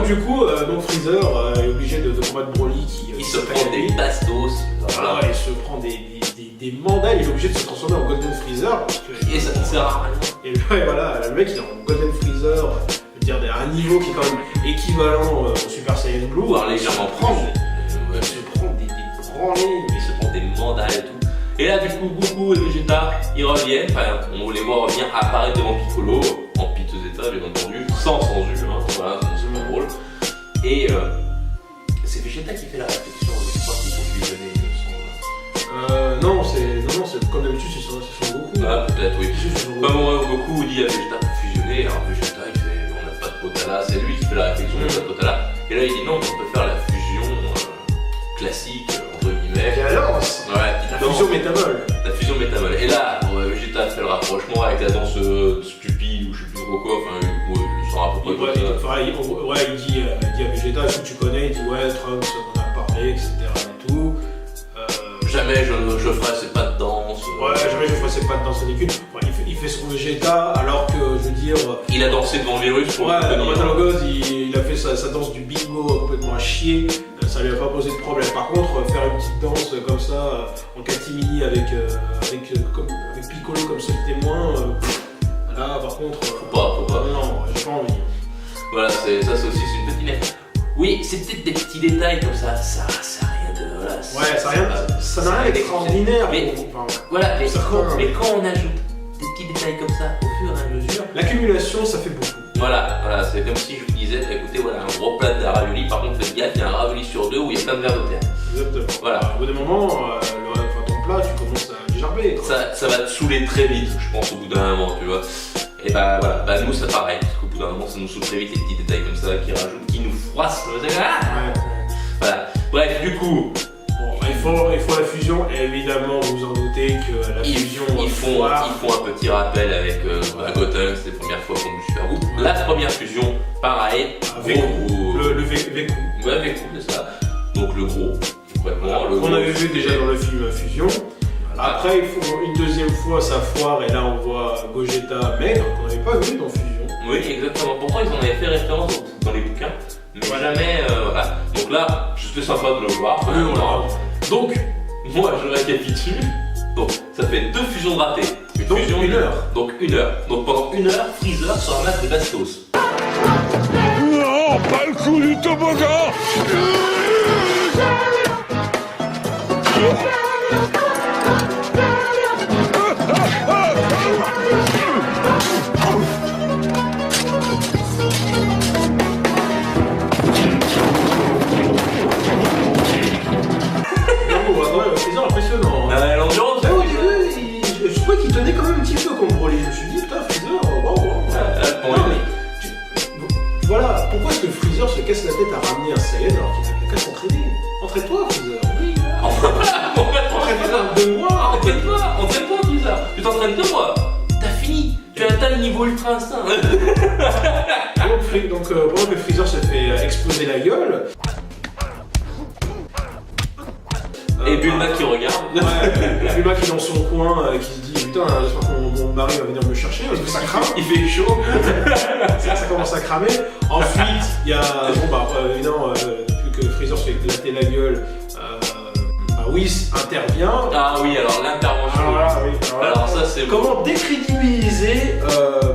du coup, Freezer est obligé de combattre Broly il se prend des bastos. Voilà, il se prend des mandats, il est obligé de se transformer en Golden Freezer. Et ça ne sert à rien. Et voilà, le mec il est en Golden Freezer, je veux dire à un niveau qui est quand même équivalent au Super Saiyan Blue. Voire légèrement prendre. Il se prend des branlées. Il se prend des mandats et tout. Et là du coup, Goku et Vegeta, ils reviennent, on les voit revenir apparaître devant Piccolo, en piteux état bien entendu, sans censure, voilà, c'est pas drôle. Et c'est Vegeta qui fait la réflexion, je crois qu'ils sont fusionnés, il me semble. Non, c'est comme d'habitude, c'est son Goku. Ah, peut-être, oui. Comme Goku dit à Vegeta pour fusionner, alors Vegeta il fait on n'a pas de Potala, c'est lui qui fait la réflexion, on n'a pas de Potala. Et là il dit non, on peut faire la fusion classique, entre guillemets. Et la lance. Ouais, la fusion métamol. La fusion métamol. Et là, Vegeta fait le rapprochement avec la danse stupide ou je sais plus trop quoi, il s'en rapproche pas de ça. Il dit à Vegeta, est-ce que tu connais? Il dit ouais, Trunks, on a parlé, etc. et tout. Jamais je ferai ces pas de danse. Ouais, jamais je ferai ces pas de danse ridicule. Il fait son Vegeta alors que, je veux dire... Il a dansé devant le virus pour ouais, dans Metal Gods, il a fait sa danse du bingo complètement à chier. Ça lui a pas posé de problème. Par contre, faire une petite danse comme ça, en catimini avec Piccolo comme seul témoin, là par contre... Faut pas. Non, j'ai pas envie. Voilà, ça c'est aussi une petite merde. Oui, c'est peut-être des petits détails comme ça a rien de... Voilà, ça n'a rien d'extraordinaire. Mais voilà, mais quand on ajoute des petits détails comme ça au fur et à mesure... L'accumulation, ça fait beaucoup. Voilà, c'est comme si je vous disais, écoutez, voilà, un gros plat de ravioli, par contre faites gaffe, il y a un ravioli sur deux où il y a plein de verres de terre. Exactement. Voilà. Au bout d'un moment, ton plat, tu commences à dégerber. Ça va te saouler très vite, je pense, au bout d'un moment, tu vois. Et voilà, nous c'est pareil, parce qu'au bout d'un moment ça nous saoule très vite les petits détails comme ça qui rajoutent, qui nous froissent. Voilà. Bref, du coup. Bon, il faut la fusion, et évidemment vous en doutez que la fusion. Ils font un petit rappel avec Goten, c'était la première fois qu'on joue Super Goku. La première fusion, pareil. Le Veku. Ouais, Veku, c'est ça. Donc le gros, complètement. On avait vu déjà dans le film Fusion. Après, ils font une deuxième fois sa foire, et là on voit Gogeta maigre, qu'on n'avait pas vu dans Fusion. Oui, exactement. Pourtant, ils en avaient fait référence dans les bouquins, mais jamais. Voilà. Donc là, c'était sympa de le voir. Oui, voilà. Donc, moi, je récapitule. Donc, ça fait 2 fusions de ratés. Donc, fusion, 1 heure. Donc, 1 heure. Donc, pendant 1 heure, Freezer sera un match de bastos. No! sors pas le cou du toboggan. Freezer impressionnant. L'ambiance. Au début, je trouvais qu'il tenait quand même un petit peu comme Broly. Je me suis dit, putain, Freezer, voilà, pourquoi est-ce que Freezer se casse la tête à ramener un Saiyan alors qu'il n'a qu'à s'entraîner? Entraîne-toi, Freezer. Oui. Entraîne-toi de moi. Entraîne-toi, Freezer. Tu t'entraînes de moi. T'as fini. Tu as atteint le niveau ultra instinct. Donc, pendant que Freezer se fait exploser la gueule. Et Bulma qui regarde. Ouais, Bulma qui est dans son coin, qui se dit putain, j'espère que mon mari va venir me chercher parce que ça crame. Il fait chaud. Ça commence à cramer. Ensuite, il y a évidemment, plus que Freezer se fait éclater la gueule, Whis intervient. Ah oui, alors l'intervention. Alors ça c'est. Comment décrédibiliser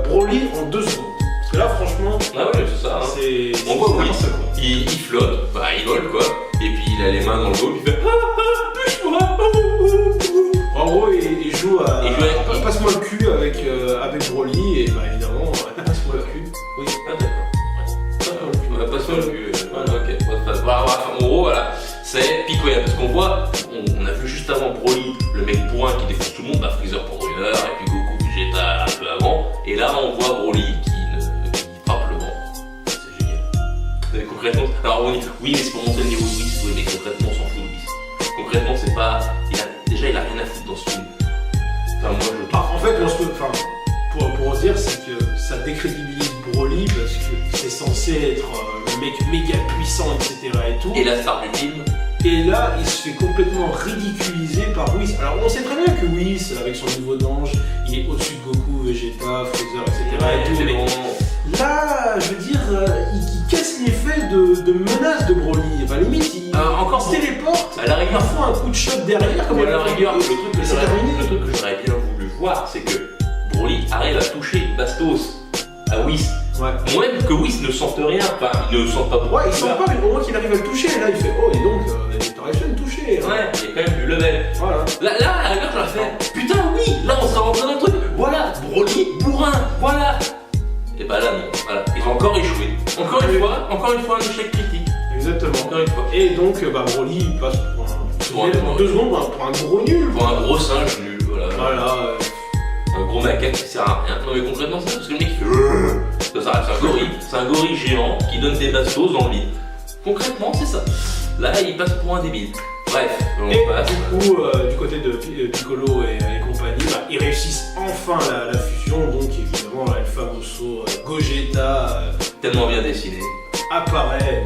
Broly en 2 secondes? Parce que là, franchement, ah ouais, c'est ça. C'est. On voit Whis, il flotte, il vole quoi. Et puis il a les mains dans le dos, puis il fait. En gros, il joue à passe-moi le cul avec Broly et évidemment, passe-moi le cul. Oui. Ah d'accord. Passe-moi le cul. Ok. En gros, voilà, c'est pitoyable parce qu'on voit, on a vu juste avant Broly, le mec bourrin qui défonce tout le monde, Freezer pendant 1 heure, et puis Goku, Vegeta un peu avant, et là on voit Broly qui frappe le vent. C'est génial. Mais concrètement, alors on dit oui, mais c'est pour montrer le niveau de Whis, oui, mais concrètement on s'en fout de Whis. Concrètement, c'est pas. Il a rien à foutre dans ce film. Enfin, moi je trouve. En fait, pour dire, c'est que ça décrédibilise Broly parce que c'est censé être le mec méga puissant, etc. et tout. Et la star du film. Et là, il se fait complètement ridiculiser par Whis. Alors, on sait très bien que Whis, avec son niveau d'ange, il est au-dessus de Goku, Vegeta, Freezer, etc. et tout. Mais là, je veux dire, il casse l'effet de menace de Broly. Enfin, limite, il se téléporte. À la rigueur, il fout un coup de shot derrière. Comme à la rigueur, le truc que j'aurais bien voulu voir, c'est que Broly arrive à toucher Bastos à Whis. Ouais. Même que Whis ne sente rien, enfin, il ne sent pas beaucoup. Ouais, il sent pas, mais au moins qu'il arrive à le toucher. Là, il fait, oh, et donc, t'aurais pu le toucher. Hein. Ouais, il y a quand même du level. Voilà. Là, à la rigueur, j'aurais fait, putain, oui, là, on sera rentré dans le truc. Voilà, Broly, bourrin, voilà. Et bah là, non, voilà, ils ont encore échoué. Encore une fois, un échec critique. Exactement. Encore une fois. Et donc, Broly, il passe pour en 2 secondes pour un gros nul. Pour un gros singe nul, voilà. Voilà. Un gros macaque qui sert à rien. Non mais concrètement c'est ça, parce que le mec il fait ça, c'est un gorille géant qui donne des bastos dans le vide. Concrètement c'est ça. Là il passe pour un débile. Bref, on passe. Du coup, du côté de Piccolo et compagnie, ils réussissent enfin la fusion, donc évidemment le famoso Gogeta tellement bien dessiné. Apparaît,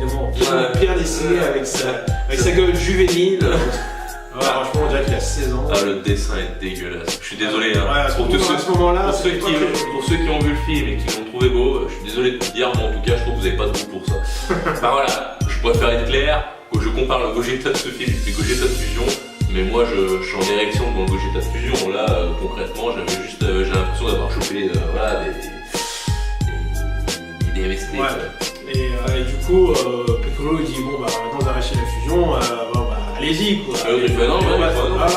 bien dessiné avec sa gueule juvénile. Ouais, franchement, on dirait qu'il a 16 ans. Ah, le dessin est dégueulasse. Je suis désolé. Hein. Ouais, à ce moment-là, pour ceux qui ont vu le film et qui l'ont trouvé beau, je suis désolé de te dire, mais en tout cas, je trouve que vous n'avez pas de goût pour ça. Enfin voilà, je préfère être clair, que je compare le Gogeta de ce film et le Gogeta de Fusion, mais moi je suis en érection devant le Gogeta de Fusion. Là, concrètement, j'ai l'impression d'avoir chopé des MST. Ouais. Et du coup, Piccolo dit bon, maintenant vous arrêtez la fusion. Allez-y quoi. Il fait non, on va te attends, hein.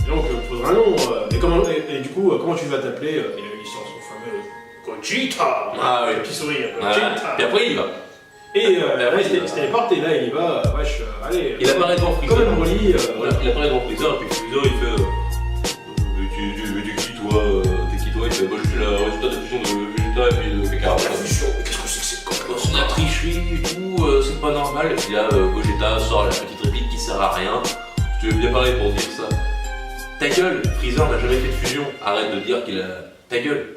Et donc, faudra un nom. Et du coup, comment tu vas t'appeler? Il sort son fameux Gogeta. Ah oui. Petit sourire. Gogeta. Puis après, il y va. Et là, il se téléporte et là, il y va. Wesh, allez. Il apparaît devant Freezer. Comme Broly. Il apparaît devant Freezer et puis Freezer il fait. T'es qui toi? Il fait, je suis le résultat de la fusion de Vegeta et puis de Kakarot. La fusion, qu'est-ce que c'est que cette compétence? On a triché et tout, c'est pas normal. Et puis là, Gogeta sort la petite réplique qui sert à rien. Si tu veux bien parler pour dire ça. Ta gueule, Freezer n'a jamais fait de fusion. Arrête de dire qu'il a. Ta gueule.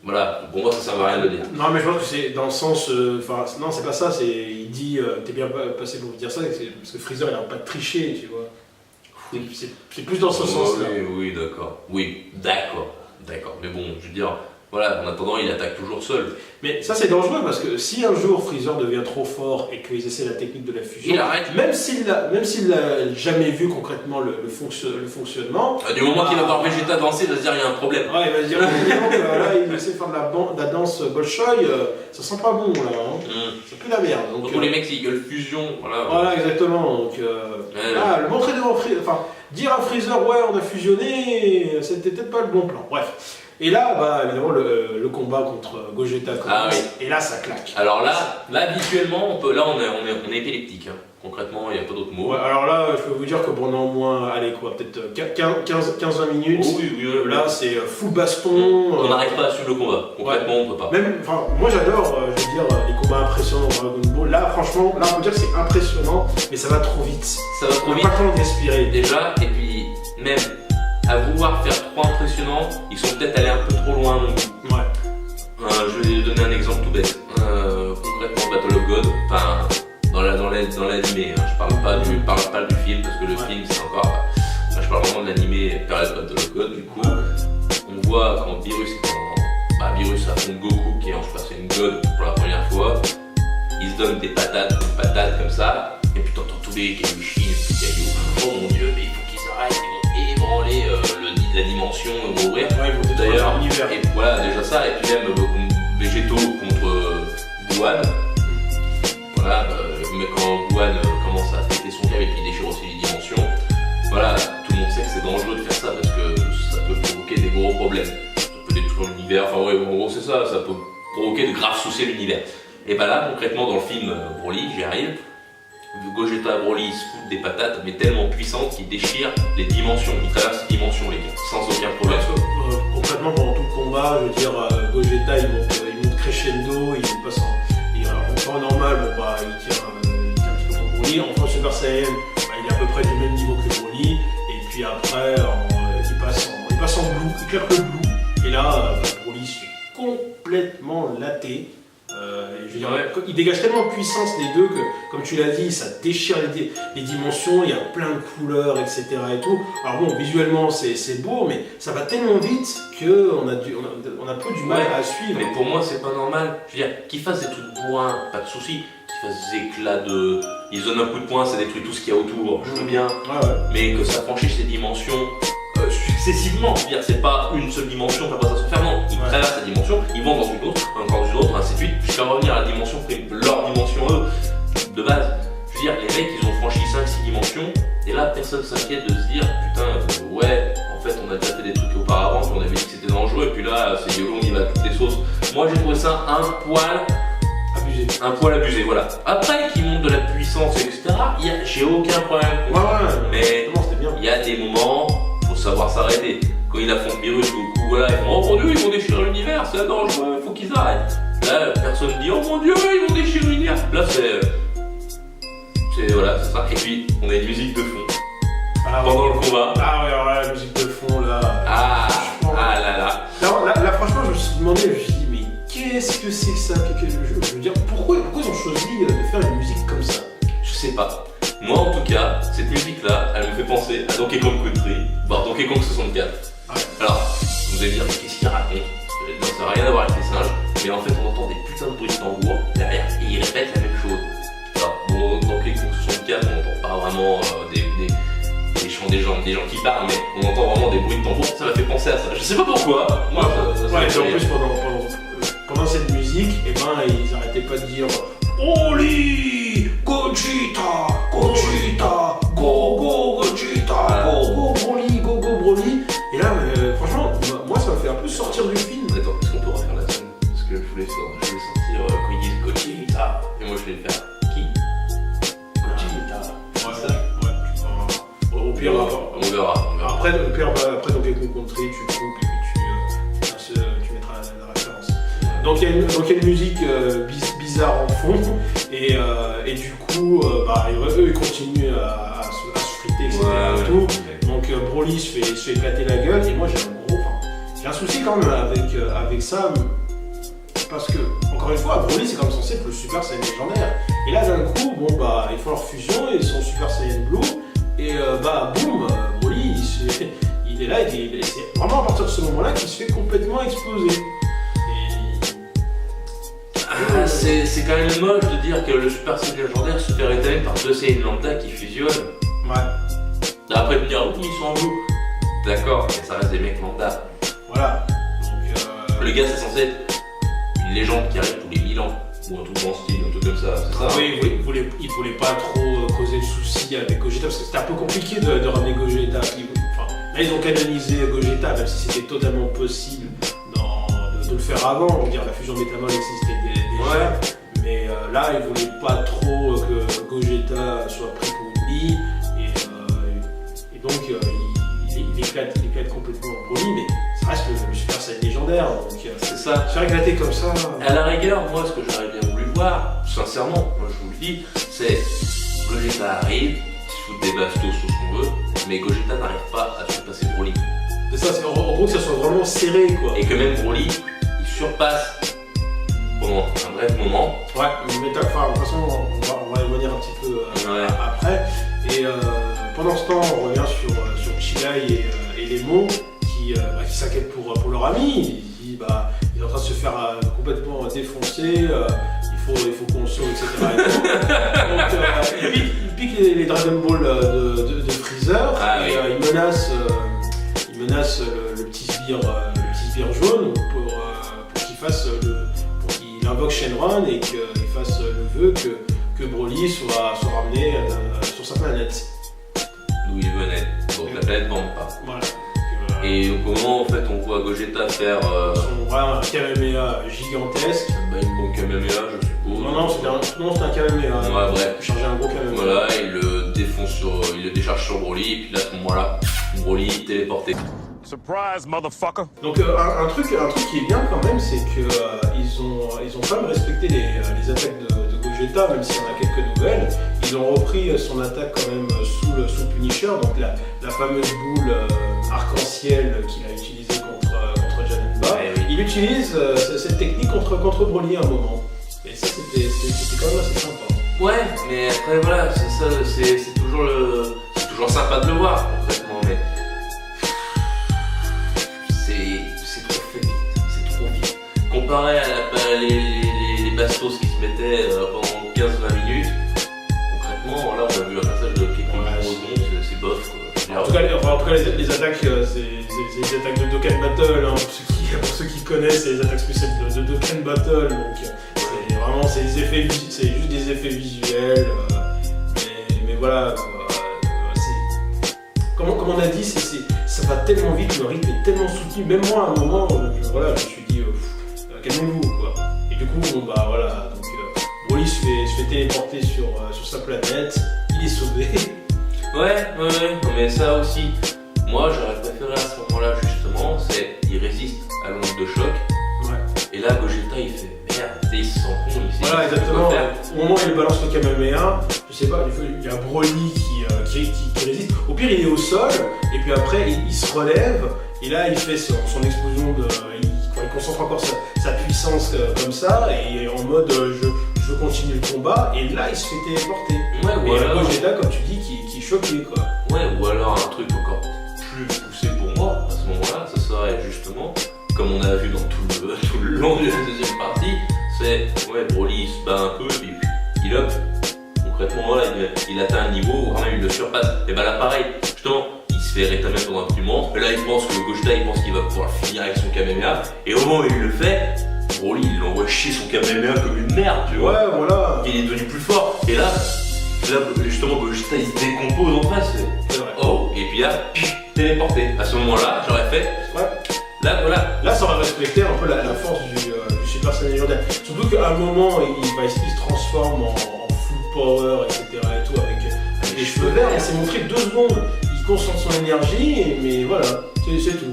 Voilà, pour moi ça sert à rien de le dire. Non, mais je pense que c'est dans le sens. Non, c'est pas ça, il dit. T'es bien passé pour dire ça, parce que Freezer il a pas de tricher, tu vois. C'est plus dans ce sens-là. Oui, d'accord. Oui, d'accord. Mais bon, je veux dire, voilà, en attendant, il attaque toujours seul. Mais ça c'est dangereux parce que si un jour Freezer devient trop fort et qu'ils essaient la technique de la fusion, il arrête. Même s'il l'a jamais vu concrètement le fonctionnement. Du moment qu'il va voir Vegeta danser, il va se dire il y a un problème. Ouais, il va se dire là il essaie de faire de la danse Bolshoi, ça sent pas bon là, hein. C'est plus la merde. Donc pour les mecs ils gueulent fusion, voilà. Voilà exactement. Donc le montrer devant Freezer, enfin dire à Freezer ouais on a fusionné, c'était peut-être pas le bon plan. Bref. Et là, évidemment, le combat contre Gogeta commence, et là, ça claque. Alors là visuellement, on est épileptique. Hein. Concrètement, il n'y a pas d'autre mot. Ouais, alors là, je peux vous dire que pendant au moins, allez quoi, peut-être 15-20 minutes, là, c'est full baston. On n'arrive pas à suivre le combat. Concrètement, on peut pas. Même, moi, j'adore, je veux dire, les combats impressionnants dans Dragon Ball. Là, franchement, on peut dire que c'est impressionnant, mais ça va trop vite. Ça va trop vite. On n'a pas le temps d'expirer. Déjà, et puis, même... à vouloir faire trop impressionnant, ils sont peut-être allés un peu trop loin à mon goût. Ouais. Je vais donner un exemple tout bête. Concrètement, Battle of God, enfin, dans l'animé, hein, je parle pas du film, parce que le film c'est encore... je parle vraiment de l'animé période Battle of God, du coup, on voit quand Beerus affronte Goku, qui est en passé une God pour la première fois, il se donne des patates comme ça, et puis t'entends tous les Kaioshin, les cailloux, oh mon dieu, mais il faut qu'ils arrêtent, ébranler le nid de la dimension, mourir. Ouais, ils vont d'ailleurs l'univers. Et voilà, déjà ça, et puis même Végétaux contre Gohan. Voilà, mais quand Gohan commence à péter son câble et puis déchire aussi les dimensions, voilà, tout le monde sait que c'est dangereux de faire ça parce que ça peut provoquer des gros problèmes. Ça peut détruire l'univers, enfin ouais, en gros c'est ça, ça peut provoquer de graves soucis à l'univers. Et bah là, concrètement, dans le film Broly, j'y arrive. Gogeta et Broly se foutent des patates, mais tellement puissantes qu'ils déchirent les dimensions. Ils traversent les dimensions, les gars, sans aucun problème. Concrètement, pendant tout le combat, je veux dire, Gogeta il monte crescendo, il passe en temps normal, il tire un petit peu contre Broly. En Super Saiyan, il est à peu près du même niveau que Broly. Et puis après, il passe en blue, il claque le blue. Et là, Broly se fait complètement latter. Je veux dire, il dégage tellement de puissance les deux que, comme tu l'as dit, ça déchire les dimensions, il y a plein de couleurs, etc. et tout. Alors bon, visuellement c'est beau, mais ça va tellement vite qu'on a peu du mal à suivre. Mais pour moi, c'est pas normal. Je veux dire, qu'ils fassent des trucs bourrins, pas de soucis. Qu'ils fassent des éclats de. Ils donnent un coup de poing, ça détruit tout ce qu'il y a autour, je veux bien. Mais que ça franchisse les dimensions. Successivement, c'est-à-dire c'est pas une seule dimension, après ça se referme, non, ils traversent la dimension, ils vont dans une autre, encore une autre, ainsi de suite, jusqu'à revenir à la dimension, leur dimension eux, de base. Je veux dire, les mecs ils ont franchi 5-6 dimensions, et là personne s'inquiète de se dire, putain, ouais, en fait on a déjà fait des trucs auparavant, puis on avait dit que c'était dangereux, et puis là c'est YOLO, on y va à toutes les sauces. Moi j'ai trouvé ça un poil abusé, voilà. Après qu'ils montent de la puissance, etc., j'ai aucun problème. Mais il y a des moments, savoir s'arrêter. Quand il affronte Beerus, Goku, voilà, ils font oh mon dieu, ils vont déchirer l'univers, c'est dangereux, il faut qu'ils arrêtent. Là, personne dit oh mon dieu, ils vont déchirer l'univers. Là, c'est ça. Et puis, on a une musique de fond pendant le combat. Ah ouais, alors là, la musique de fond, là. Là, franchement, je me suis demandé, je me suis dit, mais qu'est-ce que c'est que ça? Je veux dire, pourquoi ils ont choisi de faire une musique comme ça? Je sais pas. Moi en tout cas, cette musique-là, elle me fait penser à Donkey Kong Country, voire Donkey Kong 64. Alors, vous allez dire, mais qu'est-ce qu'il raconte? Ça n'a rien à voir avec les singes, mais en fait on entend des putains de bruits de tambour derrière et ils répètent la même chose. Alors, bon, dans Donkey Kong 64, on n'entend pas vraiment des chants des gens qui parlent, mais on entend vraiment des bruits de tambour, ça m'a fait penser à ça. Je sais pas pourquoi, moi ça en plus pendant cette musique, ils arrêtaient pas de dire Oli, Gogeta, Gogeta, go Broly. Et là, franchement, moi ça m'a fait un peu sortir du film. Attends, est-ce qu'on peut refaire la scène? Parce que je voulais sortir quand ils disent Gogeta, et moi je vais le faire. Qui? Gogeta. Au pire, on verra. Après Donkey Kong Country, tu coupes et puis tu mettras la référence. Donc il y a une musique bizarre en fond et du coup eux ils continuent à se friter, etc. Tout. Donc Broly se fait éclater la gueule et moi j'ai un souci quand même avec ça parce que encore une fois Broly c'est comme censé être le Super Saiyan légendaire et là d'un coup ils font leur fusion et ils sont Super Saiyan Blue et boum, Broly il est là et c'est vraiment à partir de ce moment là qu'il se fait complètement exploser. c'est quand même moche de dire que le Super Saiyan légendaire se fait rétablir par deux Saiyan lambda qui fusionnent. Ouais. Après de dire oui, ils sont en bleu. D'accord, mais ça reste des mecs lambda. Voilà. Donc, Le gars, c'est censé être une légende qui arrive tous les 1000 ans. Ou un truc dans ce style, un truc comme ça, c'est ça? Oui, il voulait pas trop causer de soucis avec Gogeta parce que c'était un peu compliqué de ramener Gogeta. Enfin, là, ils ont canonisé Gogeta, même si c'était totalement possible de le faire avant. On va dire la fusion Métamol existait déjà. Ouais. Mais là, ils voulaient pas trop que Gogeta soit pris pour une bille. Et donc, il éclate complètement en Broly, mais ça reste le Super Saiyan légendaire. Donc, c'est ça. Se faire éclater comme ça. À la rigueur, moi, ce que j'aurais bien voulu voir, sincèrement, moi je vous le dis, c'est Gogeta arrive, il se fout des bastos sur ce qu'on veut, mais Gogeta n'arrive pas à surpasser Broly. C'est ça, en gros que ça soit vraiment serré, quoi. Et que même Broly, il surpasse pendant un bref moment. Ouais, mais de toute façon, on va y revenir un petit peu après. Et pendant ce temps, on revient sur Chigai et les mots qui s'inquiètent pour leur ami. Il dit, il est en train de se faire complètement défoncer, il faut qu'on le sauve, etc. Donc, il pique les Dragon Ball de Freezer, et il menace le petit sbire jaune pour qu'il invoque Shenron et qu'il fasse le vœu que Broly soit ramené sur sa planète. D'où il venait, donc la planète Vampa. Voilà. Et au moment en fait on voit Gogeta faire un Kamehameha gigantesque. Une bombe Kamehameha je suppose. Non, c'était un Kamehameha. Ouais, bref. Il chargeait un gros Kamehameha. Voilà, il le défonce il le décharge sur Broly, et puis là à ce moment-là, Broly téléporté. Surprise, motherfucker! Donc un truc qui est bien quand même, c'est que ils ont quand même respecté les attaques de Gogeta, même s'il y en a quelques nouvelles. Ils ont repris son attaque quand même sous Punisher, donc la fameuse boule arc-en-ciel qu'il a utilisée contre Janemba. Ouais, oui. Il utilise cette technique contre Broly à un moment. Et ça c'était quand même assez sympa. Ouais, mais après voilà, c'est toujours sympa de le voir concrètement, mais c'est trop fait vite, c'est trop vite. Comparé à les bastos qui se mettaient pendant 15-20 minutes, concrètement, là on a vu un passage de quelques secondes, c'est bof quoi. En tout cas, les attaques, c'est les attaques de Dokkan Battle, hein, pour ceux qui connaissent, c'est les attaques spéciales de Dokkan Battle, donc c'est vraiment c'est juste des effets visuels, mais voilà, comme on a dit, ça va tellement vite, le rythme est tellement soutenu, même moi à un moment, je me suis dit, calmez-vous quoi. Et du coup, voilà, donc Broly se fait téléporter sur sa planète, il est sauvé. Ouais, non, mais ça aussi, moi j'aurais préféré à ce moment-là justement, c'est il résiste à l'onde de choc. Ouais. Et là Gogeta il fait merde, il se sent con, il sait voilà, pas exactement. quoi faire. Au moment où il balance le Kamehameha, je sais pas, il y a Broly qui résiste. Au pire, il est au sol, et puis après il se relève, et là il fait son explosion il concentre encore sa puissance comme ça, et en mode je continue le combat, et là il se fait téléporter. Ouais, ou et alors Gogeta, comme tu dis, qui est choqué quoi. Ouais, ou alors un truc encore plus poussé pour moi, à ce moment-là, ça serait justement, comme on a vu dans tout le long de la deuxième partie, c'est, ouais, Broly il se bat un peu, et puis il up. Concrètement, voilà, il atteint un niveau où quand même il le surpasse. Et là pareil, justement, il se fait rétamer pendant un petit moment, et là il pense que Gogeta il pense qu'il va pouvoir finir avec son Kamehameha, et au moment où il le fait, Broly il l'envoie chier son Kamehameha comme une merde, tu vois. Ouais, voilà. Il est devenu plus fort, et là justement Gogeta il se décompose en face. C'est vrai. Oh, et puis là, téléporté. À ce moment-là, j'aurais fait. Ouais. Là, voilà. Là, ça aurait respecté un peu la force du Super Saiyan légendaire. Surtout qu'à un moment, il se transforme en full power, etc. et tout, avec des cheveux verts. Et c'est montré 2 secondes. Il concentre son énergie, mais voilà, c'est tout.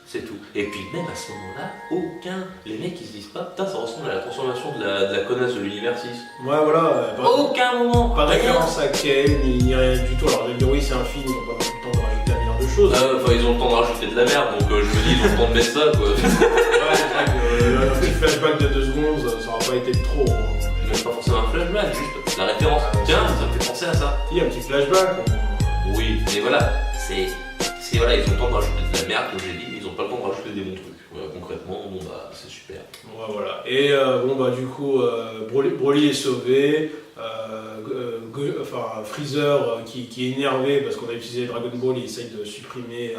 C'est tout. Et puis même à ce moment-là, les mecs ils se disent pas, putain ça ressemble à la transformation de la connasse de l'univers 6. Ouais, voilà. Aucun moment. Pas de référence à Ken, ni rien du tout. Alors, oui, c'est un film, ils n'ont pas le temps de rajouter un milliard de choses. Enfin, ils ont le temps de rajouter de la merde, donc je me dis, ils ont le temps de mettre ça, quoi. Ouais, c'est vrai que un petit flashback de 2 secondes, ça n'aura pas été trop. Même pas forcément un flashback, juste la référence. Tiens, ça me fait penser à ça. Il y a un petit flashback. Oui, mais voilà, voilà, ils ont le temps de rajouter de la merde, comme j'ai dit, mais ils ont pas le temps de rajouter des bons trucs, voilà, concrètement. concrètement, bon bah c'est super. Ouais, voilà. Et du coup, Broly est sauvé. Freezer qui est énervé parce qu'on a utilisé Dragon Ball, il essaye de supprimer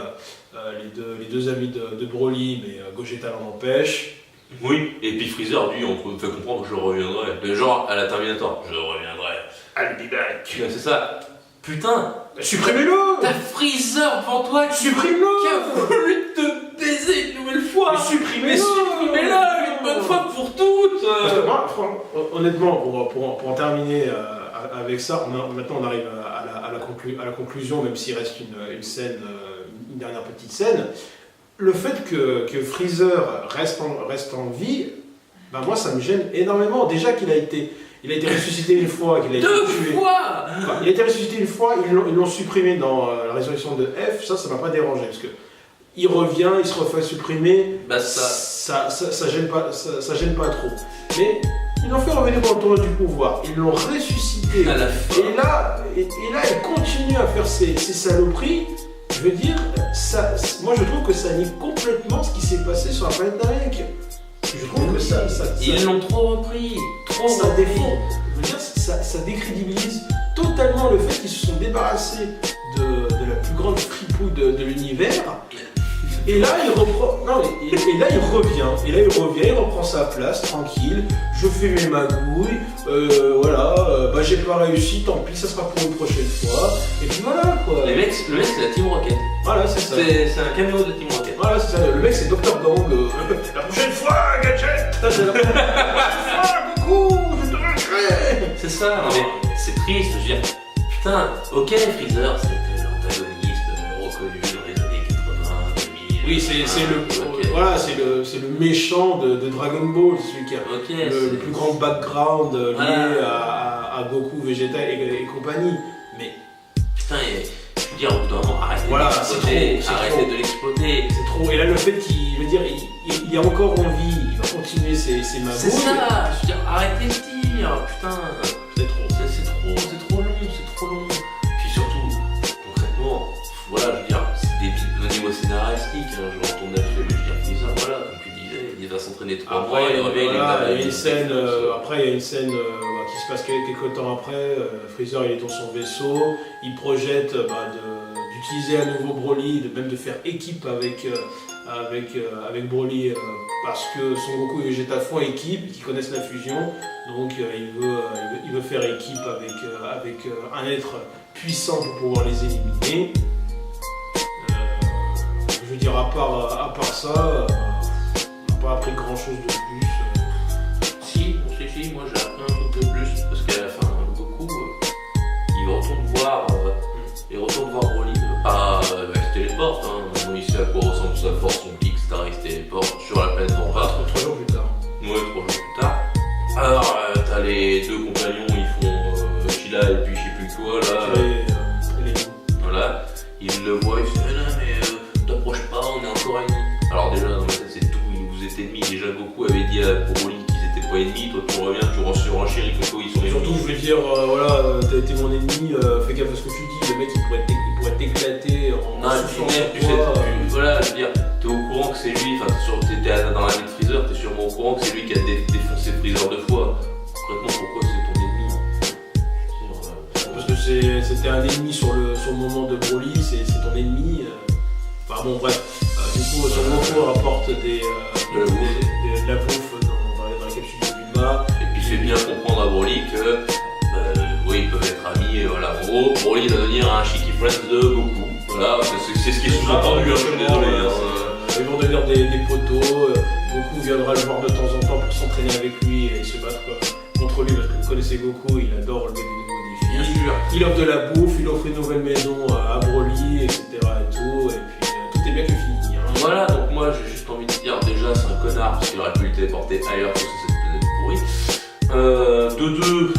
les deux amis de Broly, mais Gogeta l'en empêche. Oui, et puis Freezer, lui, on peut comprendre que je reviendrai. Genre à la Terminator, je reviendrai. I'll be back. C'est ça. Putain, supprimez-le. T'as Freezer devant toi qui a voulu te baiser une nouvelle fois. Supprimez-le. Supprimez-le une bonne fois pour toutes. Parce que moi, honnêtement, pour en terminer avec ça, maintenant on arrive à la conclusion, même s'il reste une scène, une dernière petite scène. Le fait que Freezer reste en vie, ben moi ça me gêne énormément. Déjà qu'il a été ressuscité une fois, qu'il a été tué. 2 fois. Enfin, il a été ressuscité une fois, ils l'ont supprimé dans la résurrection de F, ça m'a pas dérangé, parce que il revient, il se refait supprimer, bah ça gêne pas trop. Mais ils l'ont fait revenir dans le tournoi du pouvoir, ils l'ont ressuscité, à la fin. et là il continue à faire ces saloperies. Je veux dire, moi je trouve que ça nie complètement ce qui s'est passé sur la planète Namek. Je trouve que ça ils l'ont trop repris, ça défend. Je veux dire, ça décrédibilise totalement le fait qu'ils se sont débarrassés de la plus grande fripouille de l'univers. Et là, il revient, il reprend sa place, tranquille. Je fais mes magouilles, j'ai pas réussi, tant pis, ça sera pour une prochaine fois. Et puis voilà quoi. Le mec c'est la Team Rocket. Voilà, c'est ça. C'est un caméo de Team Rocket. Voilà, c'est ça. Le mec c'est Dr. Gang. La prochaine fois, Gadget. La prochaine fois, Goku, je te vaincrai. C'est ça, non mais c'est triste, je veux dire. Putain, ok, Freezer, c'était l'antagoniste reconnu dans les années 80, 2000. Oui, c'est le méchant de Dragon Ball, celui qui a le plus grand background lié à Goku, Vegeta et compagnie. Mais putain, je veux dire, au bout d'un moment, arrêtez de l'exploiter. C'est trop. Et là, le fait qu'il veut dire, il est encore en vie, il va continuer ses magouilles. C'est ça, je veux dire, arrêtez de dire, putain, c'est trop long. Puis surtout, concrètement, voilà, je veux dire, c'est débile au niveau scénaristique, je retourne là-dessus, mais je veux dire, Freezer, voilà, comme tu disais, il va s'entraîner 3 mois, il revient, il y a une scène, après il y a une scène qui se passe quelques temps après, Freezer il est dans son vaisseau, il projette d'utiliser à nouveau Broly, même de faire équipe avec Broly, parce que Son Goku et Vegeta font équipe, qu'ils connaissent la fusion, donc il veut faire équipe avec un être puissant pour pouvoir les éliminer. Je veux dire, à part ça, on n'a pas appris grand chose de plus. Si, moi j'ai appris un peu plus, parce qu'à la fin, Goku, il retourne voir Broly, il se téléporte, il sait à quoi ressemble sa force, son pic, etc. Il se téléporte sur la planète Vampa. 3 jours plus tard. Ouais, 3 jours plus tard. Alors, t'as les 2 compagnons, ils font Chila et puis je sais plus quoi, là. Voilà, ils le voient, ils se disent non mais t'approches pas, on est encore ennemis. Alors déjà dans ma tête c'est tout, vous êtes ennemis. Déjà Goku avait dit à Broly qu'ils étaient pas ennemis, toi tu reviens, tu renchéris Coco, ils sont ennemis. Surtout je veux dire, t'as été mon ennemi, fais gaffe à ce que tu dis, le mec il pourrait t'éclater en soufflant sur toi. Voilà, je veux dire, t'es au courant que c'est lui, enfin t'es dans la vie de Freezer, t'es sûrement au courant que c'est lui qui a défoncé Freezer 2 fois. Concrètement pourquoi c'est ton ennemi? Parce que c'était un ennemi sur le moment de Broly, c'est ton ennemi. Enfin bon bref, du coup Son Goku rapporte de la bouffe dans la capsule de Bulma. Et puis il fait bien comprendre à Broly que ils peuvent être amis, et voilà. En gros, Broly va devenir un Shiki Friends de Goku. Voilà, c'est ce qui est sous-entendu, je suis désolé. Ils vont devenir des poteaux, Goku viendra le voir de temps en temps pour s'entraîner avec lui et se battre contre lui parce que vous connaissez Goku, il adore relever des nouveaux défis. Bien sûr. Il offre de la bouffe, il offre une nouvelle maison à Broly, etc. et tout, et puis tout est bien que fini. Voilà, donc moi j'ai juste envie de dire, déjà c'est un connard parce qu'il aurait pu le téléporter ailleurs que sur cette planète pourrie. De deux,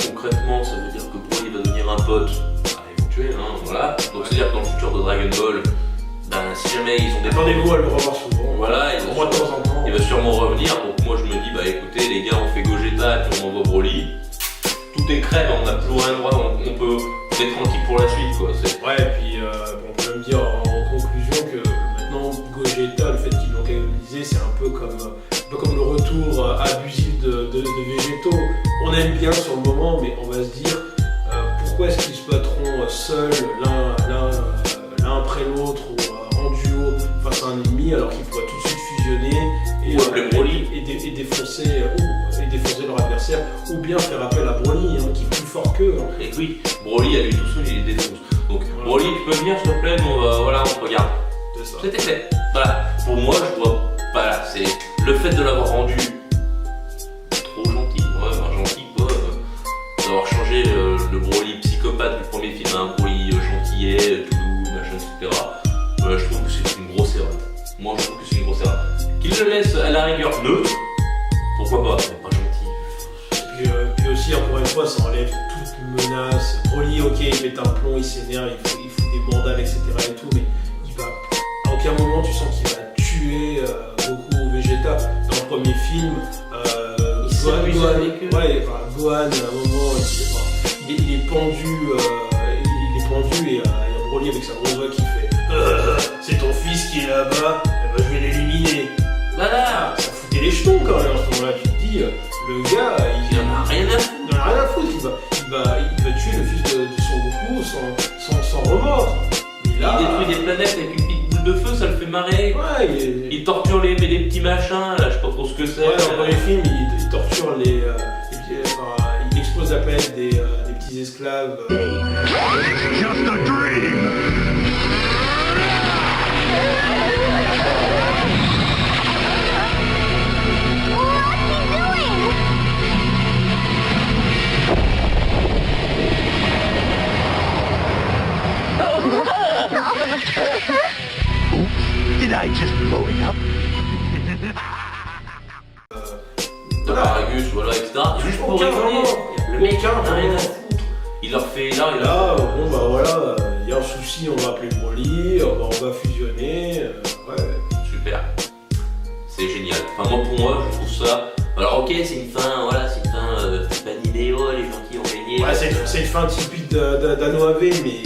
concrètement ça veut dire que Broly va devenir un pote éventuel, voilà. Donc c'est à dire que dans le futur de Dragon Ball, si jamais ils ont des... Attendez-vous à le revoir souvent. Voilà, de temps en temps. Il va sûrement revenir, donc moi je me dis, écoutez les gars, on fait Gogeta et puis on envoie Broly. Tout est crème, on n'a plus rien droit, on peut être tranquille pour la suite quoi. Ouais, et puis on peut même dire en conclusion que maintenant Gogeta, le fait qu'ils l'ont disait, c'est un peu comme le retour abusif de végétaux. On aime bien sur le moment, mais on va se dire pourquoi est-ce qu'ils se battront seuls l'un après l'autre ou en duo face à un ennemi alors qu'ils pourraient tout de suite fusionner et défoncer leur adversaire, ou bien faire appel à Broly qui est plus fort qu'eux. Et oui, Broly à lui tout seul il les défonce. Donc Broly, tu peux venir s'il te plaît, on regarde. C'était fait. Voilà. Pour moi, je vois. Voilà, c'est le fait de l'avoir rendu trop gentil, gentil quoi. D'avoir changé le Broly psychopathe du premier film à un Broly gentillet, tout doux, machin, etc. Je trouve que c'est une grosse erreur. Moi, je trouve que c'est une grosse erreur. Qu'il le laisse à la rigueur neutre, pourquoi pas, mais pas gentil. Puis aussi, encore une fois, ça enlève toute menace. Broly, ok, il pète un plomb, il s'énerve, il fout des mandales, etc. et tout, mais à aucun moment tu sens qu'il va tuer Goku ou Vegeta. Dans le premier film, Gohan, à un moment, il est pendu et il y a Broly avec sa grosse voix qui fait c'est ton fils qui est là-bas, je vais l'éliminer. Voilà. Ça foutait les jetons quand même à ce moment-là. Tu te dis, le gars, il en a rien à foutre. Il va tuer le fils de son Goku sans remords. Là, il détruit des planètes avec une petite boule de feu, ça le fait marrer. Ouais, il torture les petits machins, là, je sais pas trop ce que c'est. Ouais, dans les films, il torture il expose la planète des petits esclaves. Just a dream. Did I just blow it up? Paragus, voilà, etc. Juste pour rigoler. Le mec n'a rien à foutre. Il leur fait là. Bon bah voilà, il y a un souci, on va appeler Broly, on va fusionner. Ouais. Super. C'est génial. Enfin, pour moi, je trouve ça. Alors, ok, c'est une fin, type animé, les gentils ont gagné. Ouais, c'est une fin typique d'Anno AV, mais.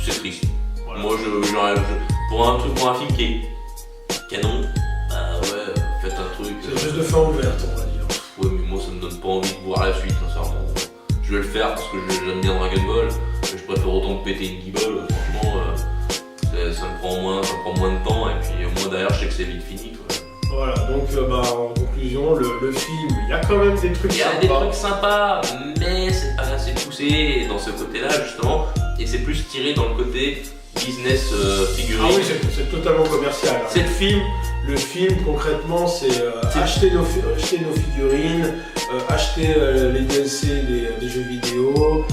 C'est triste. Voilà. Moi, pour un film qui est canon, faites un truc. C'est juste de fin ouverte, on va dire. Ouais, mais moi, ça me donne pas envie de voir la suite, sincèrement. Je vais le faire parce que j'aime bien Dragon Ball, mais je préfère autant que péter une guibole. Franchement, ça me prend moins de temps, et puis au moins derrière, je sais que c'est vite fini. Quoi. Voilà, donc en conclusion, le film, il y a quand même des trucs sympas. Il y a des trucs sympas, mais c'est pas assez poussé dans ce côté-là, justement, et c'est plus tiré dans le côté business figurine. Ah oui, c'est totalement commercial. Hein. Le film concrètement, c'est acheter nos figurines, acheter les DLC des jeux vidéo,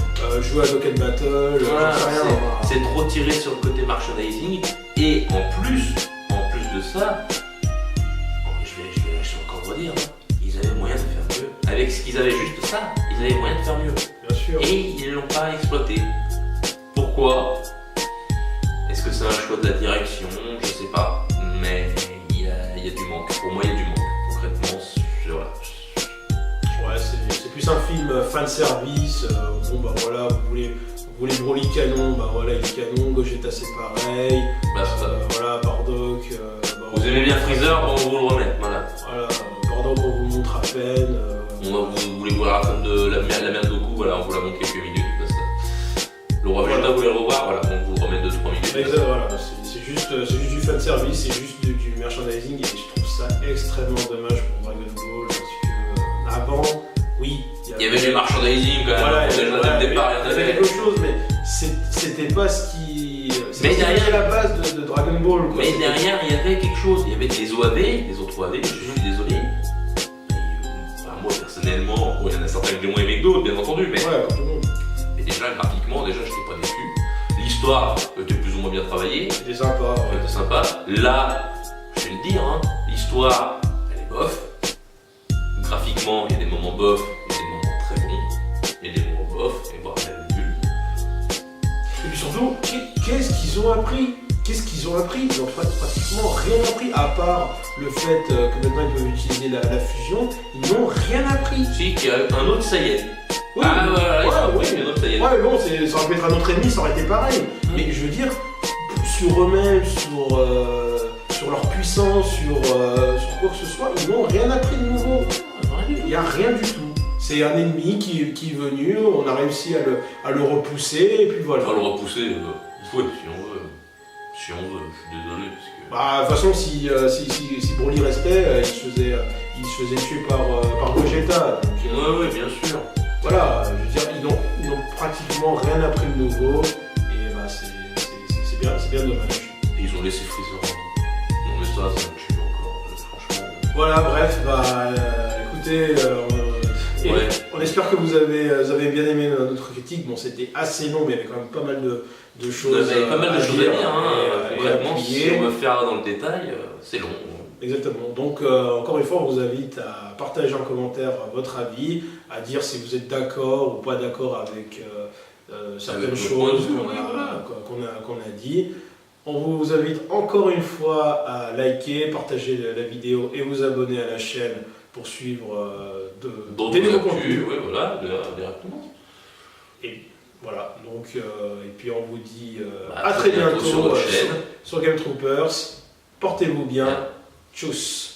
jouer à Dokkan Battle, voilà, j'en sais rien. C'est trop tiré sur le côté merchandising, et en plus de ça, je vais encore redire, ils avaient moyen de faire mieux. Avec ce qu'ils avaient juste ça, ils avaient moyen de faire mieux. Bien sûr. Et ils ne l'ont pas exploité. Pourquoi ? Est-ce que c'est un choix de la direction ? Je sais pas. Mais il y a du manque. Pour moi, il y a du manque. Concrètement, voilà. Ouais, c'est plus un film fan service. Bon, bah voilà, vous voulez Broly canon, bah voilà, il est canon. Gogeta, c'est pareil. Voilà, Bardock. Vous aimez bien Freezer, on vous le remet. Voilà. Bardock, on vous montre à peine. Vous voulez voir la fin de la merde de Goku, voilà, on vous la montre quelques minutes. Le roi Vegeta, vous voulez le revoir, voilà, on vous le remet 2-3 minutes. Exact, voilà, c'est juste du fan service, c'est juste du merchandising, et je trouve ça extrêmement dommage pour Dragon Ball parce que avant, oui, il y avait du merchandising quand même. Voilà, dès le départ, il y en avait quelque chose, mais c'était pas ce qui. C'était la base de Dragon Ball. Quoi. Mais derrière, il y avait quelque chose, il y avait des OAV, des autres OAV, je suis désolé. Moi personnellement, il y en a certains que j'ai moins aimé que d'autres, bien entendu, mais. Ouais, comme tout le monde. Et déjà, graphiquement, j'étais pas déçu. L'histoire était plus ou moins bien travaillée. C'était sympa. C'était sympa. Là, je vais le dire, l'histoire, elle est bof. Graphiquement, il y a des moments bof, il y a des moments très bons. Il y a des moments bof, et voire même nuls. Et puis surtout, qu'est-ce qu'ils ont appris ? Ils ont pratiquement rien appris, à part le fait que maintenant ils peuvent utiliser la fusion. Ils n'ont rien appris. Si, qu'il y a un autre Saiyan. Oui, ouais, bon, ça aurait pu être un autre ennemi, ça aurait été pareil. Mais je veux dire, sur eux-mêmes, sur leur puissants sur quoi que ce soit, ils n'ont rien appris de nouveau. Il n'y a rien du tout. C'est un ennemi qui est venu, on a réussi à le repousser, et puis voilà. Enfin, le repousser, oui, si on veut. Si on veut, je suis désolé. Parce que... Bah, de toute façon, si Broly restait, il se faisait tuer par Gogeta. Oui, bien sûr. Voilà, je veux dire, ils n'ont pratiquement rien appris de nouveau, et bah, c'est bien dommage. Et ils ont laissé Freezer. Non, mais ça me tue encore, franchement. Voilà, bref, écoutez, on espère que vous avez bien aimé notre critique. Bon, c'était assez long, mais il y avait quand même pas mal de choses. Il y avait pas mal de choses à dire, hein. Concrètement, si si on veut faire dans le détail, c'est long. Exactement. Donc, encore une fois, on vous invite à partager en commentaire votre avis, à dire si vous êtes d'accord ou pas d'accord avec certaines choses qu'on a dit. On vous invite encore une fois à liker, partager la vidéo et vous abonner à la chaîne pour suivre des nouveaux contenus. Oui, voilà, directement. Et voilà, donc, et puis on vous dit à très bientôt sur notre chaîne. sur Game Troopers. Portez-vous bien. Tchuss.